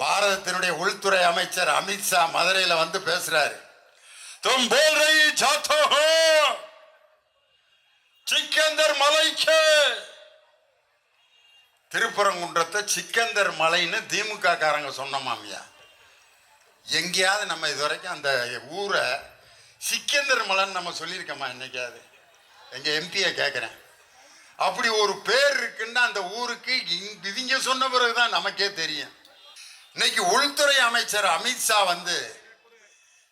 பாரதத்தினுடைய உள்துறை அமைச்சர் அமித்ஷா மதுரையில வந்து பேசுறாரு. तुम बोल रही जाते हो சிக்கந்தர் மலைக்கு, திருப்பரங்குன்றத்தை சிக்கந்தர் மலைன்னு திமுக காரங்க சொன்னமாமியா. எங்கேயாவது நம்ம இதுவரைக்கும் அந்த ஊரை சிக்கந்தர் மலைன்னு நம்ம சொல்லியிருக்கோமா என்னைக்காவது? எங்க எம்பியை கேட்குறேன். அப்படி ஒரு பேர் இருக்குன்னா அந்த ஊருக்கு இவங்க சொன்ன பிறகுதான் நமக்கே தெரியும். இன்னைக்கு உள்துறை அமைச்சர் அமித்ஷா வந்து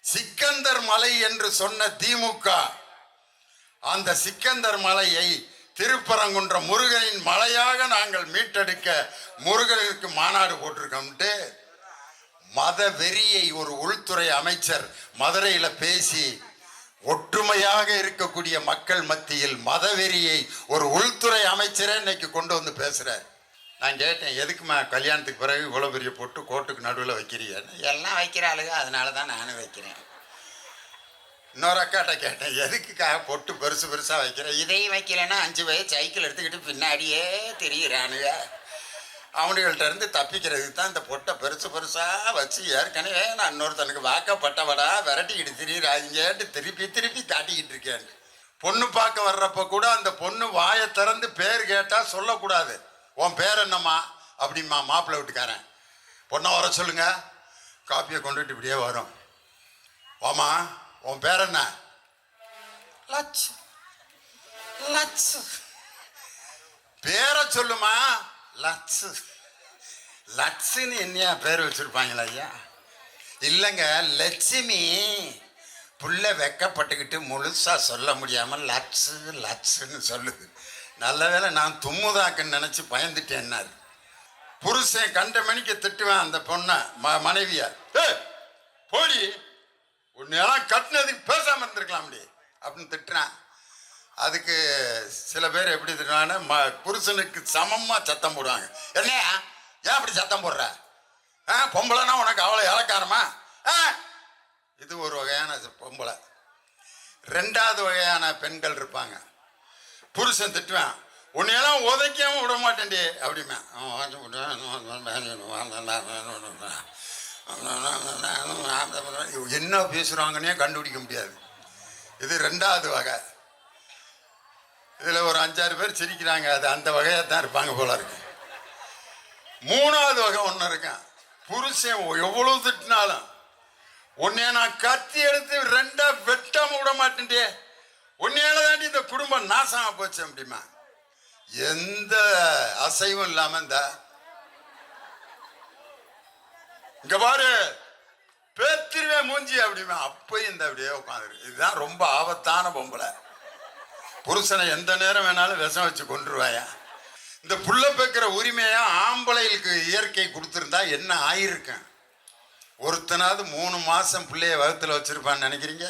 சிக்கந்தர் மலை என்று சொன்ன திமுக அந்த சிக்கந்தர் மலையை திருப்பரங்குன்ற முருகனின் மலையாக நாங்கள் மீட்டெடுக்க முருகனுக்கு மாநாடு போட்டிருக்கோம்ட்டு மத வெறியை ஒரு உள்துறை அமைச்சர் மதுரையில பேசி ஒற்றுமையாக இருக்கக்கூடிய மக்கள் மத்தியில் மதவெறியை ஒரு உள்துறை அமைச்சரே இன்னைக்கு கொண்டு வந்து பேசுறார். நான் கேட்டேன், எதுக்குமா கல்யாணத்துக்கு பிறகு இவ்வளவு பெரிய பொட்டு கோட்டுக்கு நடுவில் வைக்கிறீங்க? எல்லாம் வைக்கிற ஆளுங்க, அதனால தான் நானும் வைக்கிறேன். இன்னொரு அக்காட்ட கேட்டேன், எதுக்குக்காக பொட்டு பெருசு பெருசா வைக்கிறேன்? இதையும் வைக்கலன்னா 5 வயசு சைக்கிள் எடுத்துக்கிட்டு பின்னாடியே தெரியுறானுங்க, அவனுங்கள்ட்ட இருந்து தப்பிக்கிறதுக்கு தான் இந்த பொட்டை பெருசு பெருசா வச்சு ஏற்கனவே நான் இன்னொருத்தனுக்கு வாக்கப்பட்டவடா விரட்டிக்கிட்டு திரியிறாங்கன்ட்டு திருப்பி திருப்பி காட்டிக்கிட்டு இருக்கேன். பொண்ணு பார்க்க வர்றப்ப கூட அந்த பொண்ணு வாயை திறந்து பேர் கேட்டா சொல்லக்கூடாது. உன் பேர் என்னம்மா அப்படிம்மா மாப்பிள்ளை வீட்டுக்காரன். பொண்ணை வர சொல்லுங்க, காப்பியை கொண்டுட்டு இப்படியே வரும். வாமா உன் பேர் என்ன? லட்சு. லட்சு பேரை சொல்லுமா? லட்சு. லட்சுன்னு என்னையா பேர் வச்சிருப்பாங்களா ஐயா? இல்லைங்க, லட்சுமி. புள்ள வெக்கப்பட்டுக்கிட்டு முழுசா சொல்ல முடியாம லட்சு லட்சுன்னு சொல்லுது. நல்ல வேளை நான் தும்முதாக்குன்னு நினைச்சு பயந்துட்டேன்னாரு. புருஷன் கண்ட மணிக்கு திட்டுவேன் அந்த பொண்ணை மனைவிய, போடி உன்னெல்லாம் கட்டினதுக்கு பேசாம இருந்திருக்கலாம் அப்படி அப்படின்னு திட்டுறான். அதுக்கு சில பேர் எப்படி திட்டுவாங்கன்னா புருஷனுக்கு சமமா சத்தம் போடுவாங்க. என்னையா ஏன் அப்படி சத்தம் போடுற? பொம்பளைனா உனக்கு அவ்வளோ இலக்காரமா? இது ஒரு வகையான பொம்பளை. 2வது வகையான பெண்கள் இருப்பாங்க. புருஷன் திட்டுவேன், உன்னையெல்லாம் உதைக்காம விட மாட்டேன்டி அப்படிமே. என்ன பேசுறாங்கன்னே கண்டுபிடிக்க முடியாது. இது 2வது வகை. இதுல ஒரு 5-6 பேர் சிரிக்கிறாங்க, அது அந்த வகையா தான் இருப்பாங்க போல இருக்கு. 3வது வகை ஒன்று இருக்கேன். புருஷன் எவ்வளவு திட்டினாலும் உன்னைய நான் கத்தி எடுத்து 2 வெட்டாம விட மாட்டேன்டே, உன்னையால தாண்டி இந்த குடும்பம் நாசமா போச்சு அப்படிமா. எந்த அசைவும் இல்லாம இந்த இங்க பாரு பேத்திருவே மூஞ்சி அப்படிமா அப்பயும் இந்த அப்படியே உட்காந்துருக்கு. இதுதான் ரொம்ப ஆபத்தான பொம்பளை. புருஷனை எந்த நேரம் வேணாலும் விஷம் வச்சு கொண்டுருவாயா. இந்த புள்ள பேக்கிற உரிமையா ஆம்பளைகளுக்கு இயற்கை கொடுத்துருந்தா என்ன ஆயிருக்கேன்? ஒருத்தனாவது 3 மாசம் பிள்ளைய வகுத்துல வச்சிருப்பான்னு நினைக்கிறீங்க?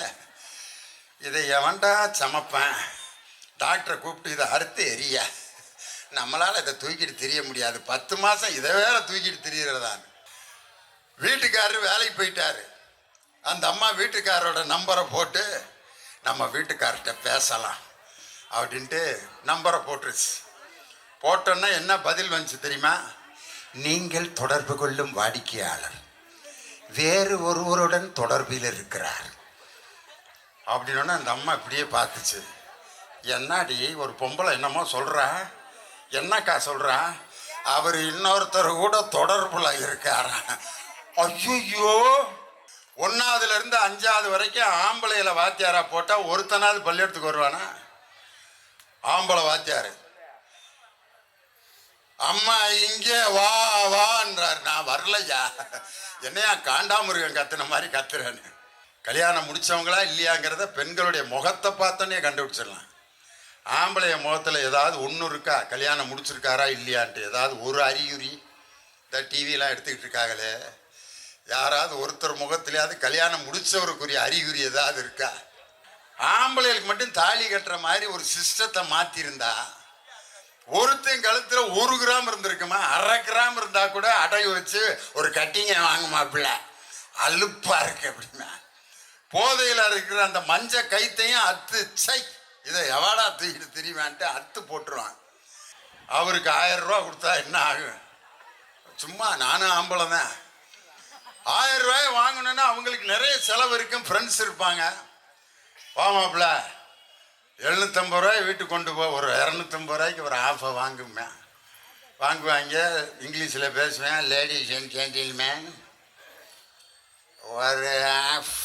இதை எவன்டா சமைப்பேன்? டாக்டரை கூப்பிட்டு இதை அறுத்து எரியா, நம்மளால இதை தூக்கிட்டு திரிய முடியாது, 10 மாசம் இதை வேற தூக்கிட்டு திரியறதான். வீட்டுக்காரரு வேலைக்கு போயிட்டாரு. அந்த அம்மா வீட்டுக்காரரோட நம்பரை போட்டு நம்ம வீட்டுக்கார்ட்ட பேசலாம் அப்படின்ட்டு நம்பரை போட்டுருச்சு. போட்டோன்னா என்ன பதில் வந்துச்சு தெரியுமா? நீங்கள் தொடர்பு கொள்ளும் வாடிக்கையாளர் வேறு ஒருவருடன் தொடர்பில் இருக்கிறார் அப்படின்னா அந்த அம்மா இப்படியே பார்த்துச்சு. என்னாடி ஒரு பொம்பளை என்னமோ சொல்றா, என்னக்கா சொல்றா? அவர் இன்னொருத்தர் கூட தொடர்புல இருக்காரா? ஐயோ, 1வதுல இருந்து 5வது வரைக்கும் ஆம்பளையில வாத்தியாரா போட்டா ஒருத்தனாவது பள்ளியெடுத்துக்கு வருவானா? ஆம்பளை வாத்தியாரு. அம்மா இங்கே வா வான்றாரு. நான் வரலையா, என்னையா காண்டாமுருகன் கத்துன மாதிரி கத்துறேன்னு. கல்யாணம் முடிச்சவங்களா இல்லையாங்கிறத பெண்களுடைய முகத்தை பார்த்தோன்னே கண்டுபிடிச்சிடலாம். ஆம்பளைய முகத்துல ஏதாவது ஒன்று இருக்கா, கல்யாணம் முடிச்சிருக்காரா இல்லையான்ட்டு ஏதாவது ஒரு அறிகுறி? இந்த டிவிலாம் எடுத்துக்கிட்டு இருக்காங்களே, யாராவது ஒருத்தர் முகத்திலேயாவது கல்யாணம் முடிச்சவருக்குரிய அறிகுறி ஏதாவது இருக்கா? ஆம்பளைகளுக்கு மட்டும் தாலி கட்டுற மாதிரி ஒரு சிஸ்டத்தை மாத்திருந்தா ஒருத்தன் கழுத்துல 1 கிராம் இருந்திருக்குமா, 1/2 கிராம் இருந்தா கூட அடகு வச்சு ஒரு கட்டிங்க வாங்குமா பிள்ளை, அலுப்பா இருக்கு அப்படின்னா. போதையில இருக்கிற அந்த மஞ்ச கைத்தையும் அத்து சை இதை எவாடா தூக்கிட்டு திரிவான்ட்டு அத்து போட்டுருவான். அவருக்கு 1000 ரூபா கொடுத்தா என்ன ஆகும்? சும்மா நானும் ஆம்பளை தான், 1000 ரூபாய் வாங்கணும்னா அவங்களுக்கு நிறைய செலவு இருக்கும், ஃப்ரெண்ட்ஸ் இருப்பாங்க. வாமாப்ல 750 ரூபாய் வீட்டுக்கு கொண்டு போ, ஒரு 250 ரூபாய்க்கு ஒரு ஆஃபை வாங்குவாங்க. இங்கிலீஷில் பேசுவேன், லேடிஸ் அண்ட் ஜென்டில்மேன் ஒரு ஆஃப்,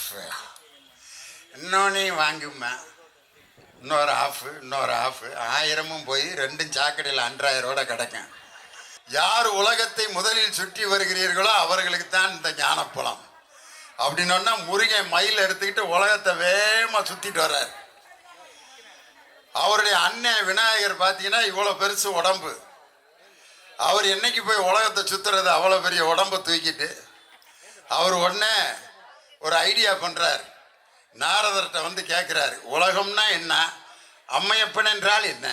இன்னொன்னையும் வாங்குமே, இன்னொரு ஆஃபு 1000 போய் 2 சாக்கடையில் 2000 கிடக்கும். யார் உலகத்தை முதலில் சுற்றி வருகிறீர்களோ அவர்களுக்கு தான் இந்த ஞானப்பழம் அப்படின்னா, முருகன் மயில் எடுத்துக்கிட்டு உலகத்தை வேகமாக சுற்றிட்டு வர்றார். அவருடைய அண்ணன் விநாயகர் பார்த்தீங்கன்னா இவ்வளோ பெருசு உடம்பு. அவர் என்னைக்கு போய் உலகத்தை சுற்றுறது, அவ்வளோ பெரிய உடம்பை தூக்கிட்டு அவர் உடனே ஒரு ஐடியா பண்ணுறார். நாரதர்கிட்ட வந்து கேட்குறாரு, உலகம்னா என்ன, அம்மையப்பன் என்றால் என்ன?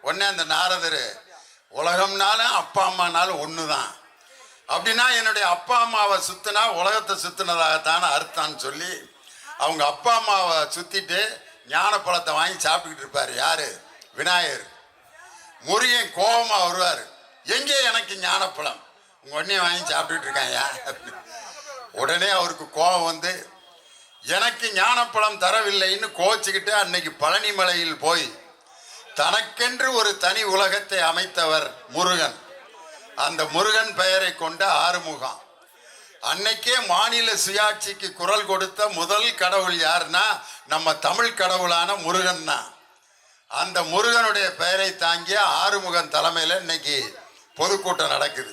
உடனே அந்த நாரதர், உலகம்னாலும் அப்பா அம்மானாலும் ஒன்று தான், அப்படின்னா என்னுடைய அப்பா அம்மாவை சுற்றினா உலகத்தை சுற்றினதாகத்தான அர்த்தம்னு சொல்லி அவங்க அப்பா அம்மாவை சுற்றிட்டு ஞானப்பழத்தை வாங்கி சாப்பிட்டுக்கிட்டு இருப்பார். யார்? விநாயகர். முருகன் கோபமாக வருவார், எங்கே எனக்கு ஞானப்பழம், உங்கள் உடனே வாங்கி சாப்பிட்டுக்கிட்டு இருக்காயா? உடனே அவருக்கு கோபம் வந்து, எனக்கு ஞானப்பழம் தரவில்லைன்னு கோச்சிக்கிட்டு அன்னைக்கு பழனிமலையில் போய் தனக்கென்று ஒரு தனி உலகத்தை அமைத்தவர் முருகன். அந்த முருகன் பெயரை கொண்ட ஆறுமுகம். அன்னைக்கே மாநில சுயாட்சிக்கு குரல் கொடுத்த முதல் கடவுள் யாருன்னா நம்ம தமிழ் கடவுளான முருகன் தான். அந்த முருகனுடைய பெயரை தாங்கிய ஆறுமுகன் தலைமையில் இன்னைக்கு பொதுக்கூட்டம் நடக்குது.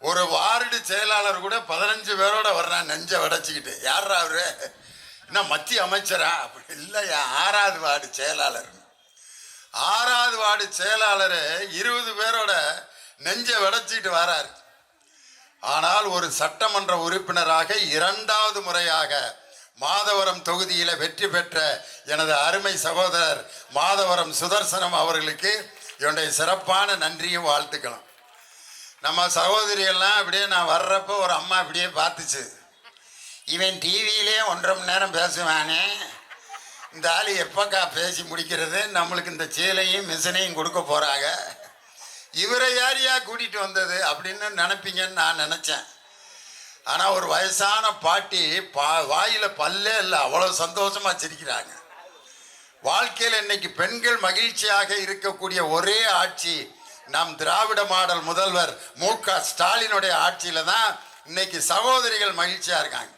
ஒரு வார்டு செயலாளர் கூட 15 பேரோட வர்றான், நெஞ்ச வடைச்சிக்கிட்டு. யாரா அவரு? என்ன மத்திய அமைச்சரா? அப்படி இல்லையா, 6வது வார்டு செயலாளர். 6வது வார்டு செயலாளர் 20 பேரோட நெஞ்ச வடைச்சிக்கிட்டு வராரு. ஆனால் ஒரு சட்டமன்ற உறுப்பினராக 2வது முறையாக மாதவரம் தொகுதியில் வெற்றி பெற்ற எனது அருமை சகோதரர் மாதவரம் சுதர்சனம் அவர்களுக்கு என்னுடைய சிறப்பான நன்றியும் வாழ்த்துக்களும். நம்ம சகோதரியெல்லாம் அப்படியே நான் வர்றப்போ ஒரு அம்மா அப்படியே பார்த்துச்சு, இவன் டிவியிலே 1.5 மணி நேரம் பேசுவானே, இந்த ஆள் எப்போக்கா பேசி முடிக்கிறது, நம்மளுக்கு இந்த சீலையும் மிஷினையும் கொடுக்க போகிறாங்க, இவரை யாரையா கூட்டிகிட்டு வந்தது அப்படின்னு நினைப்பீங்கன்னு நான் நினச்சேன். ஆனால் ஒரு வயசான பாட்டி வாயில் பல்லே இல்லை, அவ்வளோ சந்தோஷமாக சிரிக்கிறாங்க. வாழ்க்கையில் இன்னைக்கு பெண்கள் மகிழ்ச்சியாக இருக்கக்கூடிய ஒரே ஆட்சி நம் திராவிட மாடல் முதல்வர் மு.க. ஸ்டாலினுடைய ஆட்சியில தான் இன்னைக்கு சகோதரிகள் மகிழ்ச்சியா இருக்காங்க.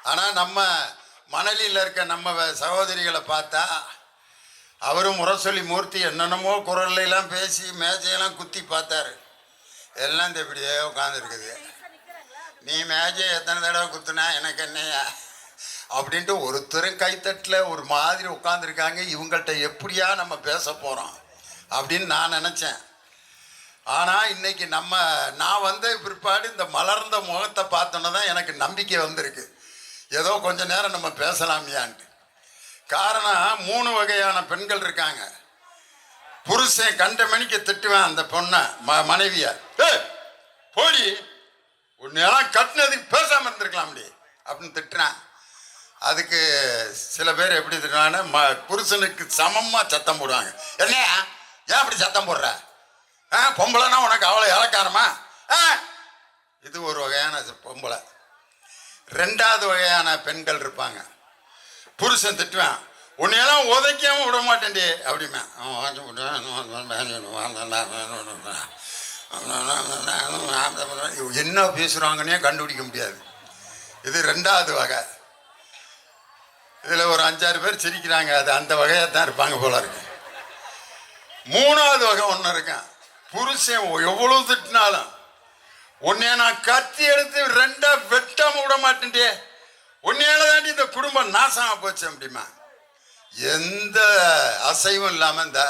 ஆனா நம்ம மணலியில் இருக்க நம்ம சகோதரிகளை பார்த்தா, அவரும் முரசொலி மூர்த்தி என்னென்னமோ குரல்ல எல்லாம் பேசி மேஜையெல்லாம் குத்தி பார்த்தாரு, எல்லாம் இந்த இப்படியே உட்காந்துருக்குது, நீ மேஜை எத்தனை தடவை குத்துனா எனக்கு என்னையா அப்படின்ட்டு ஒருத்தரும் கைத்தட்டில் ஒரு மாதிரி உட்காந்துருக்காங்க. இவங்கள்ட்ட எப்படியா நம்ம பேச போகிறோம் அப்படின்னு நான் நினச்சேன். ஆனால் இன்னைக்கு நான் வந்த பிற்பாடு இந்த மலர்ந்த முகத்தை பார்த்தோன்னே தான் எனக்கு நம்பிக்கை வந்திருக்கு, ஏதோ கொஞ்ச நேரம் நம்ம பேசலாமியான்ட்டு. காரணம் 3 வகையான பெண்கள் இருக்காங்க. புருஷன் கண்ட மணிக்கு திட்டுவேன் அந்த பொண்ணை, மனைவிய, போடி உன்னெல்லாம் கட்டினதுக்கு பேசாமல் இருந்திருக்கலாம் அப்படி அப்படின்னு திட்டுறான். அதுக்கு சில பேர் எப்படி திட்டுவாங்கன்னா, புருஷனுக்கு சமமாக சத்தம் போடுவாங்க, என்னையா ஏன் அப்படி சத்தம் போடுற, பொம்பளைனா உனக்கு அவ்வளோ இலக்காரமா? இது ஒரு வகையான பொம்பளை. 2வது வகையான பெண்கள் இருப்பாங்க. புருஷன் திட்டுவேன், உன்னையெல்லாம் உதைக்காம விட மாட்டேன்டி அப்படிமே, என்ன பேசுகிறாங்கன்னே கண்டுபிடிக்க முடியாது. இது 2வது வகை. இதில் ஒரு 5-6 பேர் சிரிக்கிறாங்க, அது அந்த வகையாக தான் இருப்பாங்க போல இருக்கு. 3வது வகை ஒன்று இருக்கேன், புருஷன் எவ்வளோ திட்டினாலும் உன்னைய நான் கத்தி எடுத்து 2ஆ வெட்டாம விட மாட்டேன்டே, உன்னையால தாண்டி இந்த குடும்பம் நாசமாக போச்சு அப்படிமா, எந்த அசைவும் இல்லாமல் இந்த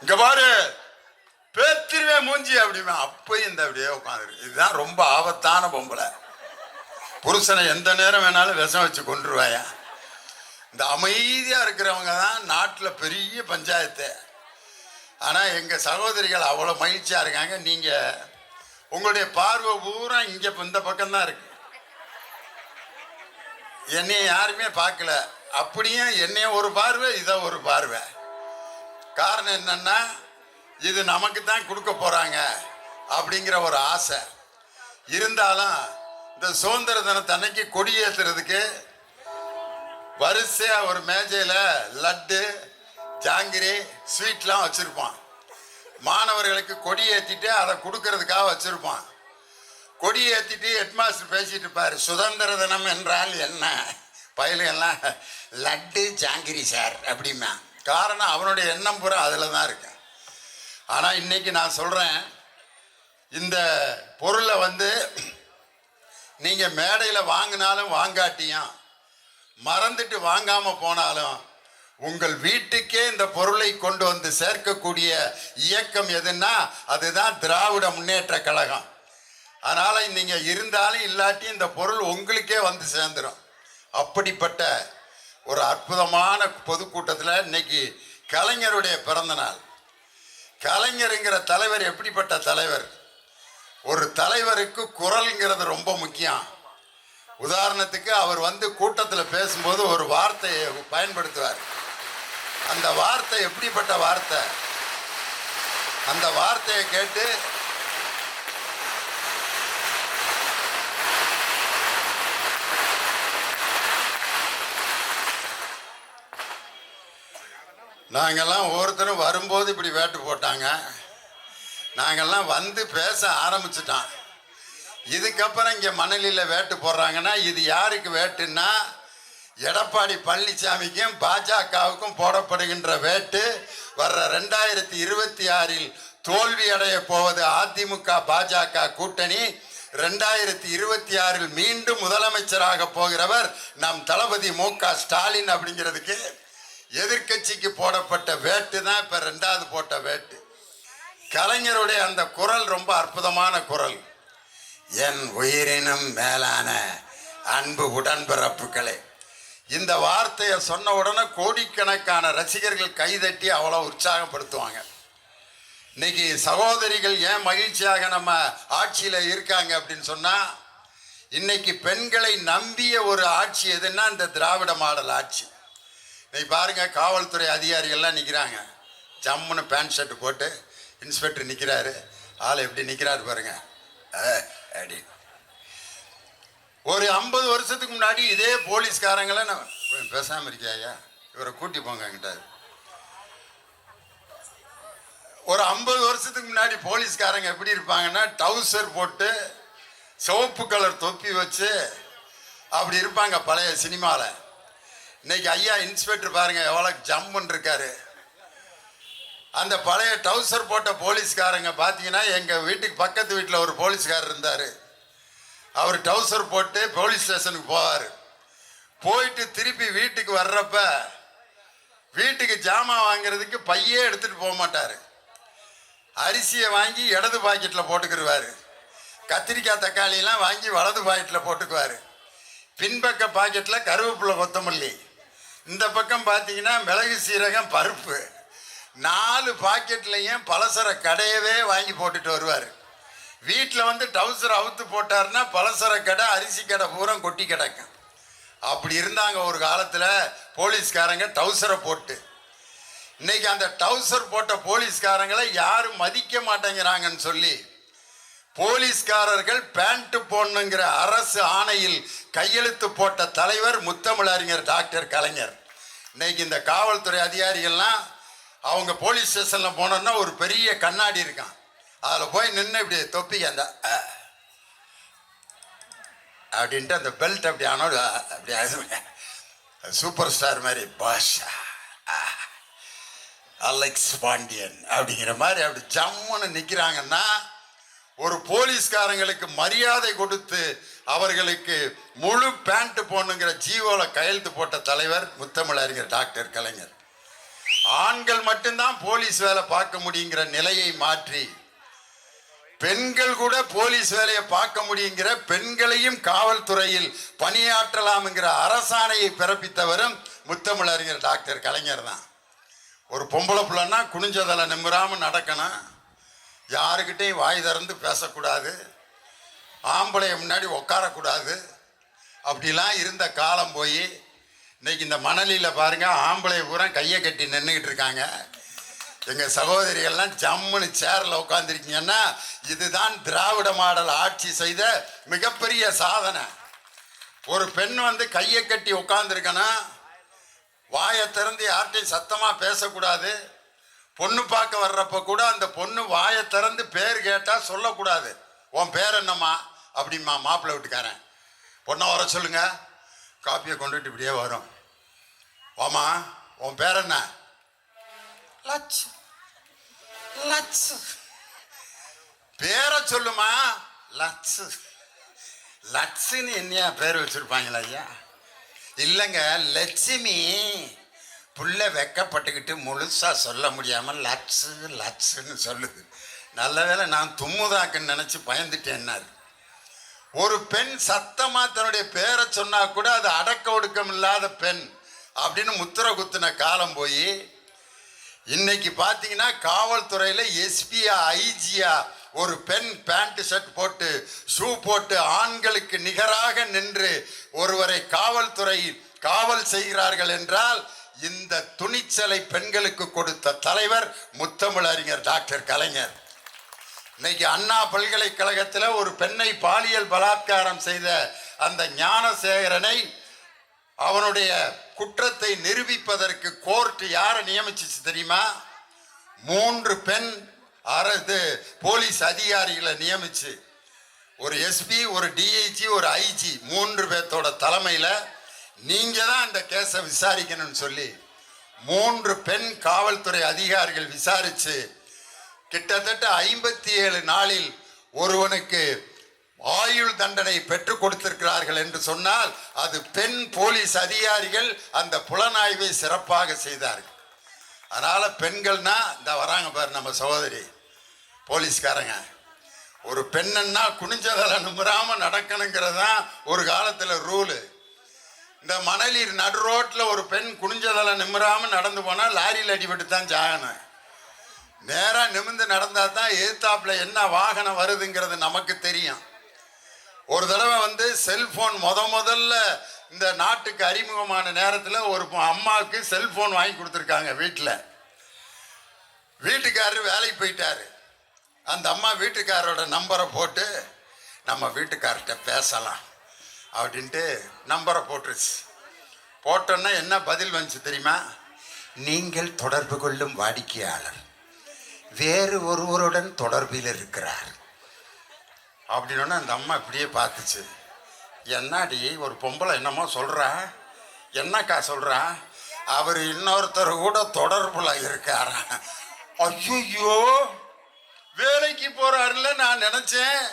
இங்க பாரு பேத்திருவே மூஞ்சி அப்படிமா, அப்பயும் இந்த அப்படியே உட்காந்துருக்கு. இதுதான் ரொம்ப ஆபத்தான பொம்பளை. புருஷனை எந்த நேரம் வேணாலும் விஷம் வச்சு கொண்டுருவாயா. இந்த அமைதியாக இருக்கிறவங்க தான் நாட்டில் பெரிய பஞ்சாயத்து. ஆனால் எங்கள் சகோதரிகள் அவ்வளோ மகிழ்ச்சியாக இருக்காங்க. நீங்கள் உங்களுடைய பார்வை பூரா இங்கே இந்த பக்கம்தான் இருக்கு, என்னைய யாருமே பார்க்கல. அப்படியும் என்னைய ஒரு பார்வை, இதை ஒரு பார்வை. காரணம் என்னன்னா, இது நமக்கு தான் கொடுக்க போகிறாங்க அப்படிங்கிற ஒரு ஆசை இருந்தாலும் இந்த சுதந்திர தினத்தன்னைக்கு கொடியேற்றுறதுக்கு வரிசையா ஒரு மேஜையில் லட்டு ஜாங்கிரி ஸ்வீட்லாம் வச்சிருப்பான். மாணவர்களுக்கு கொடி ஏற்றிட்டு அதை கொடுக்கறதுக்காக வச்சிருப்பான். கொடி ஏற்றிட்டு ஹெட்மாஸ்டர் பேசிட்டு இருப்பார், சுதந்திர தினம் என்றால் என்ன? பயிலுகள்லாம் லட்டு ஜாங்கிரி சார் அப்படிமா. காரணம் அவனுடைய எண்ணம் பூரா அதில் தான் இருக்கு. ஆனால் இன்னைக்கு நான் சொல்கிறேன், இந்த பொருளை நீங்கள் மேடையில் வாங்கினாலும் வாங்காட்டியும் மறந்துட்டு வாங்காமல் போனாலும் உங்கள் வீட்டுக்கே இந்த பொருளை கொண்டு வந்து சேர்க்கக்கூடிய இயக்கம் எதுன்னா அதுதான் திராவிட முன்னேற்ற கழகம். அதனால் நீங்கள் இருந்தாலும் இல்லாட்டி இந்த பொருள் உங்களுக்கே வந்து சேர்ந்துடும். அப்படிப்பட்ட ஒரு அற்புதமான பொதுக்கூட்டத்தில் இன்னைக்கு கலைஞருடைய பிறந்த நாள். கலைஞருங்கிற தலைவர் எப்படிப்பட்ட தலைவர்? ஒரு தலைவருக்கு குரல்ங்கிறது ரொம்ப முக்கியம். உதாரணத்துக்கு அவர் கூட்டத்தில் பேசும்போது ஒரு வார்த்தையை பயன்படுத்துவார். அந்த வார்த்தை எப்படிப்பட்ட வார்த்தை? அந்த வார்த்தையை கேட்டு நாங்கள்லாம் ஒவ்வொருத்தரும் வரும்போது இப்படி வேட்டு போட்டாங்க. நாங்கள்லாம் பேச ஆரம்பிச்சிட்டோம். இதுக்கப்புறம் இங்கே மணலில் வேட்டு போடுறாங்கன்னா இது யாருக்கு வேட்டுன்னா எடப்பாடி பழனிசாமிக்கும் பாஜகவுக்கும் போடப்படுகின்ற வேட்டு. வர்ற 2026 தோல்வி அடைய போவது அதிமுக பாஜக கூட்டணி. 2026 மீண்டும் முதலமைச்சராக போகிறவர் நம் தளபதி மு.க. ஸ்டாலின் அப்படிங்கிறதுக்கு எதிர்கட்சிக்கு போடப்பட்ட வேட்டு தான் இப்போ 2வது போட்ட வேட்டு. கலைஞருடைய அந்த குரல் ரொம்ப அற்புதமான குரல். என் உயிரினும் மேலான அன்பு உடன்பிறப்புகளே, இந்த வார்த்தையை சொன்ன உடனே கோடிக்கணக்கான ரசிகர்கள் கைதட்டி அவ்வளோ உற்சாகப்படுத்துவாங்க. இன்னைக்கு சகோதரிகள் ஏன் மகிழ்ச்சியாக நம்ம ஆட்சியில் இருக்காங்க அப்படின்னு சொன்னால், இன்னைக்கு பெண்களை நம்பிய ஒரு ஆட்சி எதுன்னா இந்த திராவிட மாடல் ஆட்சி. இன்னைக்கு பாருங்க, காவல்துறை அதிகாரிகள்லாம் நிற்கிறாங்க. ஜம்முன்னு பேண்ட் ஷர்ட் போட்டு இன்ஸ்பெக்டர் நிற்கிறாரு. ஆள் எப்படி நிற்கிறாரு பாருங்க. அப்படி ஒரு 50 வருஷத்துக்கு முன்னாடி இதே போலீஸ்காரங்களை நான் பேசாமல் இருக்கியா, இவரை கூட்டி போங்க கிட்டாரு. ஒரு 50 வருஷத்துக்கு முன்னாடி போலீஸ்காரங்க எப்படி இருப்பாங்கன்னா டவுசர் போட்டு சிவப்பு கலர் தொப்பி வச்சு அப்படி இருப்பாங்க பழைய சினிமாவில். இன்னைக்கு ஐயா இன்ஸ்பெக்டர் பாருங்க எவ்வளோ ஜம்முன்னு இருக்காரு. அந்த பழைய டவுசர் போட்ட போலீஸ்காரங்க பார்த்தீங்கன்னா, எங்கள் வீட்டுக்கு பக்கத்து வீட்டில் ஒரு போலீஸ்காரர் இருந்தார். அவர் டவுசர் போட்டு போலீஸ் ஸ்டேஷனுக்கு போவார். போயிட்டு திருப்பி வீட்டுக்கு வர்றப்ப வீட்டுக்கு ஜாமான் வாங்கிறதுக்கு பையே எடுத்துகிட்டு போக மாட்டார். அரிசியை வாங்கி இடது பாக்கெட்டில் போட்டுக்கிடுவார். கத்திரிக்காய் தக்காளியெல்லாம் வாங்கி வலது பாக்கெட்டில் போட்டுக்குவார். பின்பக்க பாக்கெட்டில் கருவேப்பிலை கொத்தமல்லி, இந்த பக்கம் பார்த்தீங்கன்னா மிளகு சீரகம் பருப்பு. 4 பாக்கெட்லையும் பலசர கடையவே வாங்கி போட்டுட்டு வருவார். வீட்டில் டவுசர் அவுத்து போட்டார்னா பலசர கடை அரிசி கடை பூரா கொட்டி கிடக்கும். அப்படி இருந்தாங்க ஒரு காலத்தில் போலீஸ்காரங்க டவுசரை போட்டு. இன்னைக்கு அந்த டவுசர் போட்ட போலீஸ்காரங்களை யாரும் மதிக்க மாட்டேங்கிறாங்கன்னு சொல்லி போலீஸ்காரர்கள் பேண்ட் போடணுங்கிற அரசு ஆணையில் கையெழுத்து போட்ட தலைவர் முத்தமிழறிஞர் டாக்டர் கலைஞர். இன்னைக்கு இந்த காவல்துறை அதிகாரிகள்லாம் அவங்க போலீஸ் ஸ்டேஷனில் போனோன்னா ஒரு பெரிய கண்ணாடி இருக்கான். அதில் போய் நின்று இப்படி தொப்பி அந்த அப்படின்ட்டு அந்த பெல்ட் அப்படி ஆனால் அப்படி சூப்பர் ஸ்டார் மாதிரி பாஷா அலெக்ஸ் பாண்டியன் அப்படிங்கிற மாதிரி அப்படி ஜம்முன்னு நிற்கிறாங்கன்னா, ஒரு போலீஸ்காரங்களுக்கு மரியாதை கொடுத்து அவர்களுக்கு முழு பேண்ட் போடணுங்கிற ஜீவோவில் கையெழுத்து போட்ட தலைவர் முத்தமிழறிஞர் டாக்டர் கலைஞர். ஆண்கள் மட்டும்தான் போலீஸ் வேலை பார்க்க முடியுங்கிற நிலையை மாற்றி பெண்கள் கூட போலீஸ் வேலையை பார்க்க முடியுங்கிற, பெண்களையும் காவல்துறையில் பணியாற்றலாம்ங்கிற அரசாணையை பிறப்பித்தவரும் முத்தமிழறிஞர் டாக்டர் கலைஞர் தான். ஒரு பொம்பளை பிள்ளைன்னா குனிஞ்சதலை நிமிராமல் நடக்கணும், யாருக்கிட்டையும் வாய் திறந்து பேசக்கூடாது, ஆம்பளைய முன்னாடி உட்காரக்கூடாது. அப்படிலாம் இருந்த காலம் போய் இன்னைக்கு இந்த மணலியில் பாருங்க, ஆம்பளை பூரா கையை கட்டி நின்றுக்கிட்டு இருக்காங்க. எங்க சகோதரிகள்லாம் ஜம்முன்னு சேர்ல உட்காந்துருக்கீங்கன்னா இதுதான் திராவிட மாடல் ஆட்சி செய்த மிகப்பெரிய சாதனை. ஒரு பெண் வந்து கையை கட்டி உட்காந்துருக்கணும், வாயை திறந்து யார்கிட்டையும் சத்தமா பேசக்கூடாது. பொண்ணு பார்க்க வர்றப்ப கூட அந்த பொண்ணு வாயை திறந்து பேர் கேட்டா சொல்லக்கூடாது. உன் பேர் என்னம்மா அப்படிமா மாப்பிள்ளை வீட்டுக்காரன். பொண்ணை வர சொல்லுங்க, காப்பியை கொண்டுட்டு இப்படியே வரும். வாமா உன் பேர் என்ன? லட்சு. லட்சு. பேரை சொல்லுமா? லட்சு. லட்சுன்னு என்னையா பேர் வச்சிருப்பாங்களா ஐயா? இல்லைங்க, லட்சுமி. புள்ள வெக்கப்பட்டுக்கிட்டு முழுசா சொல்ல முடியாம லட்சு லட்சுன்னு சொல்லுது. நல்ல வேளை நான் தும்முதாக்குன்னு நினைச்சு பயந்துட்டேன்னாரு. ஒரு பெண் சத்தமா தன்னுடைய பேரை சொன்னா கூட அது அடக்க ஒடுக்கம் இல்லாத பெண் அப்படின்னு முத்திரை குத்தின காலம் போய் இன்னைக்கு பார்த்தீங்கன்னா காவல்துறையில எஸ்பியா ஐஜியா ஒரு பெண் பேண்ட் ஷர்ட் போட்டு ஷூ போட்டு ஆண்களுக்கு நிகராக நின்று ஒருவரை காவல்துறை காவல் செய்கிறார்கள் என்றால் இந்த துணிச்சலை பெண்களுக்கு கொடுத்த தலைவர் முத்தமிழறிஞர் டாக்டர் கலைஞர். இன்னைக்கு அண்ணா பல்கலைக்கழகத்தில் ஒரு பெண்ணை பாலியல் பலாத்காரம் செய்த அந்த ஞானசேகரனை அவனுடைய குற்றத்தை நிரூபிப்பதற்கு கோர்ட் யாரை நியமிச்சிச்சு தெரியுமா? 3 பெண் போலீஸ் அதிகாரிகளை நியமிச்சு, ஒரு எஸ்பி, ஒரு டிஐஜி, ஒரு ஐஜி, 3 பேர்த்தோட தலைமையில் நீங்க தான் அந்த கேஸை விசாரிக்கணும்னு சொல்லி 3 பெண் காவல்துறை அதிகாரிகள் விசாரிச்சு கிட்டத்தட்ட 57 நாளில் ஒருவனுக்கு ஆயுள் தண்டனை பெற்றுக் கொடுத்திருக்கிறார்கள் என்று சொன்னால் அது பெண் போலீஸ் அதிகாரிகள் அந்த புலனாய்வை சிறப்பாக செய்தார்கள். அதனால பெண்கள்னா இந்த வராங்க பாரு நம்ம சகோதரி போலீஸ்காரங்க, ஒரு பெண்ணன்னா குனிஞ்சதல நிமிராம நடக்கணுங்கிறது தான் ஒரு காலத்துல ரூலு. இந்த மணலீர் நடு ரோட்ல ஒரு பெண் குனிஞ்சதல நிமிராம நடந்து போனா லாரியில் அடிபட்டு தான் ஜாகணும். நேரா நிமிந்து நடந்தா தான் எதிர்த்தாப்புல என்ன வாகனம் வருதுங்கிறது நமக்கு தெரியும். ஒரு தடவை வந்து செல்போன் முதல்ல இந்த நாட்டுக்கு அறிமுகமான நேரத்தில் ஒரு அம்மாவுக்கு செல்போன் வாங்கி கொடுத்துருக்காங்க வீட்டில். வீட்டுக்காரர் வேலைக்கு போயிட்டாரு. அந்த அம்மா வீட்டுக்காரரோட நம்பரை போட்டு நம்ம வீட்டுக்கார்கிட்ட பேசலாம் அப்படின்ட்டு நம்பரை போட்டுருச்சு. போட்டோன்னா என்ன பதில் வந்துச்சு தெரியுமா? நீங்கள் தொடர்பு கொள்ளும் வாடிக்கையாளர் வேறு ஒருவருடன் தொடர்பில் இருக்கிறார் அப்படின்னா அந்த அம்மா இப்படியே பார்த்துச்சு. என்னாடி ஒரு பொம்பளை என்னமோ சொல்கிறா, என்னக்கா சொல்கிறா? அவர் இன்னொருத்தர் கூட தொடர்புல இருக்காரா? ஐயோ, வேலைக்கு போறாருல நான் நினைச்சேன்,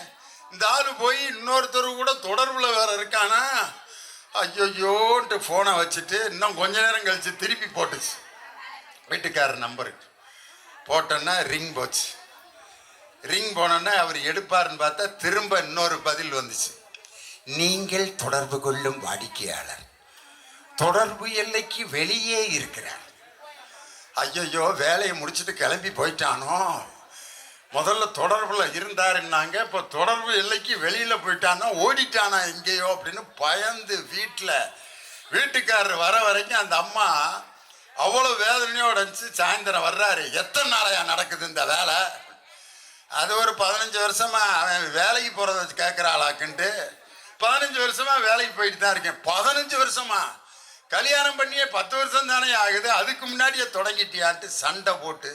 இந்த ஆளு போய் இன்னொருத்தர் கூட தொடர்புல வேற இருக்கானா? ஐயோன்ட்டு ஃபோனை வச்சுட்டு இன்னும் கொஞ்ச நேரம் கழிச்சு திருப்பி போட்டுச்சு. வீட்டுக்காரர் நம்பருக்கு போட்டோன்னா ரிங் போச்சு. ரிங் போனோன்னா அவர் எடுப்பாருன்னு பார்த்தா திரும்ப இன்னொரு பதில் வந்துச்சு. நீங்கள் தொடர்பு கொள்ளும் வாடிக்கையாளர் தொடர்பு எல்லைக்கு வெளியே இருக்கிறார். ஐயோ, வேலையை முடிச்சுட்டு கிளம்பி போயிட்டானோ? முதல்ல தொடர்புல இருந்தாருன்னாங்க, இப்போ தொடர்பு எல்லைக்கு வெளியில போயிட்டானோ, ஓடிட்டானா எங்கேயோ அப்படின்னு பயந்து வீட்டுக்காரர் வர வரைக்கும் அந்த அம்மா அவ்வளோ வேதனையோட இருந்துச்சு. சாயந்தரம் வர்றாரு, எத்தனை நாளையா நடக்குது இந்த வேலை? அது ஒரு 15 வருஷமா அவன் வேலைக்கு போறத வச்சு கேட்குறாளாக்குன்ட்டு 15 வருஷமா வேலைக்கு போயிட்டு தான் இருக்கேன். 15 வருஷமா? கல்யாணம் பண்ணியே 10 வருஷம் தானே ஆகுது, அதுக்கு முன்னாடியே தொடங்கிட்டியான்ட்டு சண்டை போட்டு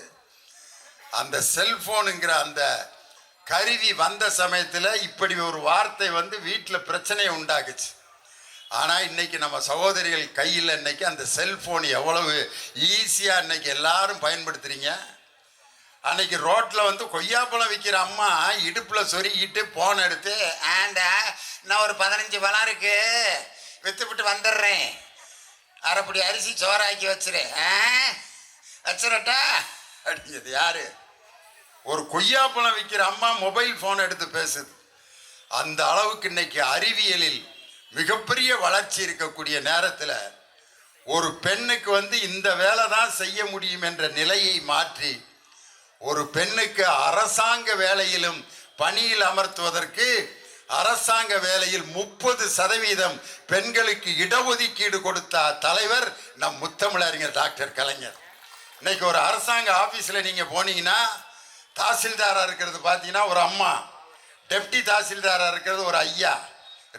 அந்த செல்போனுங்கிற அந்த கருவி வந்த சமயத்தில் இப்படி ஒரு வார்த்தை வந்து வீட்டில் பிரச்சனையை உண்டாக்குச்சு. ஆனால் இன்னைக்கு நம்ம சகோதரிகள் கையில் இன்னைக்கு அந்த செல்போன் எவ்வளவு ஈஸியாக இன்னைக்கு எல்லாரும் பயன்படுத்துறீங்க. அன்னைக்கு ரோட்டில் வந்து கொய்யாப்பழம் விற்கிற அம்மா இடுப்பில் சொருகிட்டு போன் எடுத்து, நான் ஒரு 15 பழம் இருக்கு வித்துப்பிட்டு வந்துடுறேன், அரைப்படி அரிசி சோறாக்கி வச்சிடட்டா அப்படிங்கிறது யாரு? ஒரு கொய்யாப்பழம் விற்கிற அம்மா மொபைல் ஃபோன் எடுத்து பேசுது. அந்த அளவுக்கு இன்னைக்கு அறிவியலில் மிகப்பெரிய வளர்ச்சி இருக்கக்கூடிய நேரத்தில் ஒரு பெண்ணுக்கு வந்து இந்த வேலை தான் செய்ய முடியும் என்ற நிலையை மாற்றி ஒரு பெண்ணுக்கு அரசாங்க வேலையிலும் பணியில் அமர்த்துவதற்கு அரசாங்க வேலையில் 30% பெண்களுக்கு இடஒதுக்கீடு கொடுத்த தலைவர் நம் முத்தமிழறிஞர் டாக்டர் கலைஞர். இன்னைக்கு ஒரு அரசாங்க ஆபீஸ்ல நீங்க போனீங்கன்னா தாசில்தாரா இருக்கிறது பார்த்தீங்கன்னா ஒரு அம்மா, டெப்டி தாசில்தாரா இருக்கிறது ஒரு ஐயா,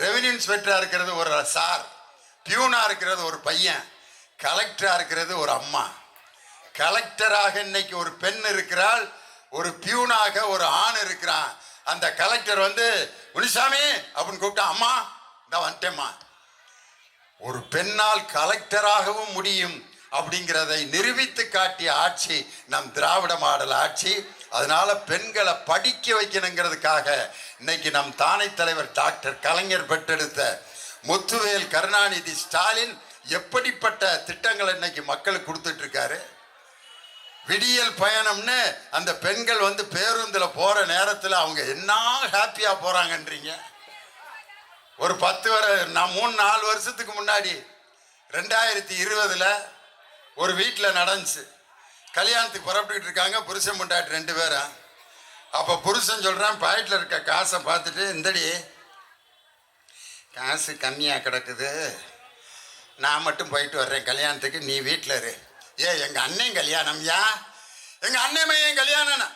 ரெவென்யூ இன்ஸ்பெக்டரா இருக்கிறது ஒரு சார், பியூனா இருக்கிறது ஒரு பையன், கலெக்டரா இருக்கிறது ஒரு அம்மா. கலெக்டராக இன்னைக்கு ஒரு பெண் இருக்கிறாள், ஒரு பியூனாக ஒரு ஆண் இருக்கிறான். அந்த கலெக்டர் வந்து முனிசாமி அப்படின்னு கூப்பிட்டா, அம்மா இந்த வந்துட்டேம்மா. ஒரு பெண்ணால் கலெக்டராகவும் முடியும் அப்படிங்கிறதை நிரூபித்து காட்டிய ஆட்சி நம் திராவிட மாடல் ஆட்சி. அதனால பெண்களை படிக்க வைக்கணுங்கிறதுக்காக இன்னைக்கு நம் தானை தலைவர் டாக்டர் கலைஞர் பெற்றெடுத்த முத்துவேல் கருணாநிதி ஸ்டாலின் எப்படிப்பட்ட திட்டங்களை இன்னைக்கு மக்களுக்கு கொடுத்துட்டு இருக்காரு. விடியல் பயணம்னு அந்த பெண்கள் வந்து பேருந்துல போற நேரத்தில் அவங்க என்ன ஹாப்பியா போறாங்கன்றீங்க. ஒரு 3-4 வருஷத்துக்கு முன்னாடி 2020 ஒரு வீட்டில் நடந்துச்சு. கல்யாணத்துக்கு புறப்பட்டுக்கிட்டு இருக்காங்க புருஷன் பொண்டாட்டி 2 பேரும். அப்போ புருஷன் சொல்கிறான், பாக்கெட்டில் இருக்க காசை பார்த்துட்டு, இந்தடி காசு கம்மியாக கிடக்குது, நான் மட்டும் போயிட்டு வர்றேன் கல்யாணத்துக்கு, நீ வீட்டில் இரு. எங்கள் அண்ணன் கல்யாணம்யா, எங்கள் அண்ணன் மையன் கல்யாணம்னா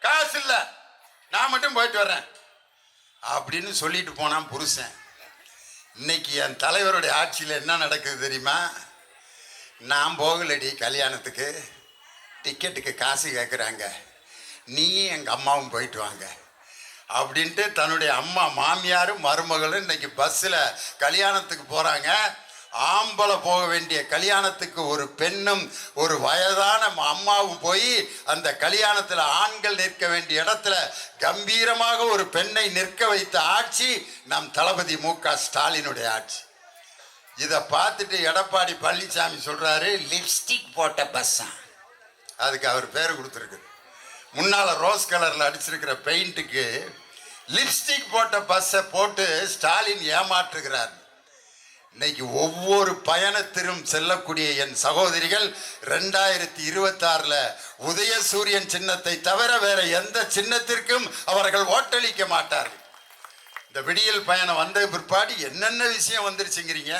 காசு இல்லை, நான் மட்டும் போயிட்டு வர்றேன் அப்படின்னு சொல்லிட்டு போனான் புருஷன். இன்னைக்கு என் தலைவருடைய ஆட்சியில் என்ன நடக்குது தெரியுமா? நான் போகலடி கல்யாணத்துக்கு, டிக்கெட்டுக்கு காசு கேட்குறாங்க, நீயும் எங்கள் அம்மாவும் போயிட்டு வாங்க அப்படின்ட்டு தன்னுடைய அம்மா மாமியாரும் மருமகளும் இன்னைக்கு பஸ்ஸில் கல்யாணத்துக்கு போகிறாங்க. ஆம்பளை போக வேண்டிய கல்யாணத்துக்கு ஒரு பெண்ணும் ஒரு வயதான அம்மாவும் போய் அந்த கல்யாணத்தில் ஆண்கள் நிற்க வேண்டிய இடத்துல கம்பீரமாக ஒரு பெண்ணை நிற்க வைத்த ஆட்சி நம் தளபதி மு.க. ஸ்டாலினுடைய ஆட்சி. இதை பார்த்துட்டு எடப்பாடி பழனிசாமி சொல்றாரு, லிப்ஸ்டிக் போட்ட பஸ்ஸா, அதுக்கு அவர் பேர் கொடுத்துருக்கு. முன்னால ரோஸ் கலர்ல அடிச்சிருக்கிற பெயிண்ட்டுக்கு லிப்ஸ்டிக் போட்ட பஸ்ஸை போட்டு ஸ்டாலின் ஏமாற்றுகிறார். இன்னைக்கு ஒவ்வொரு பயணத்திலும் செல்லக்கூடிய என் சகோதரிகள் 2026 உதயசூரியன் சின்னத்தை தவிர வேற எந்த சின்னத்திற்கும் அவர்கள் ஓட்டளிக்க மாட்டார்கள். இந்த விடியல் பயணம் வந்த பிற்பாடு என்னென்ன விஷயம் வந்துருச்சுங்கிறீங்க.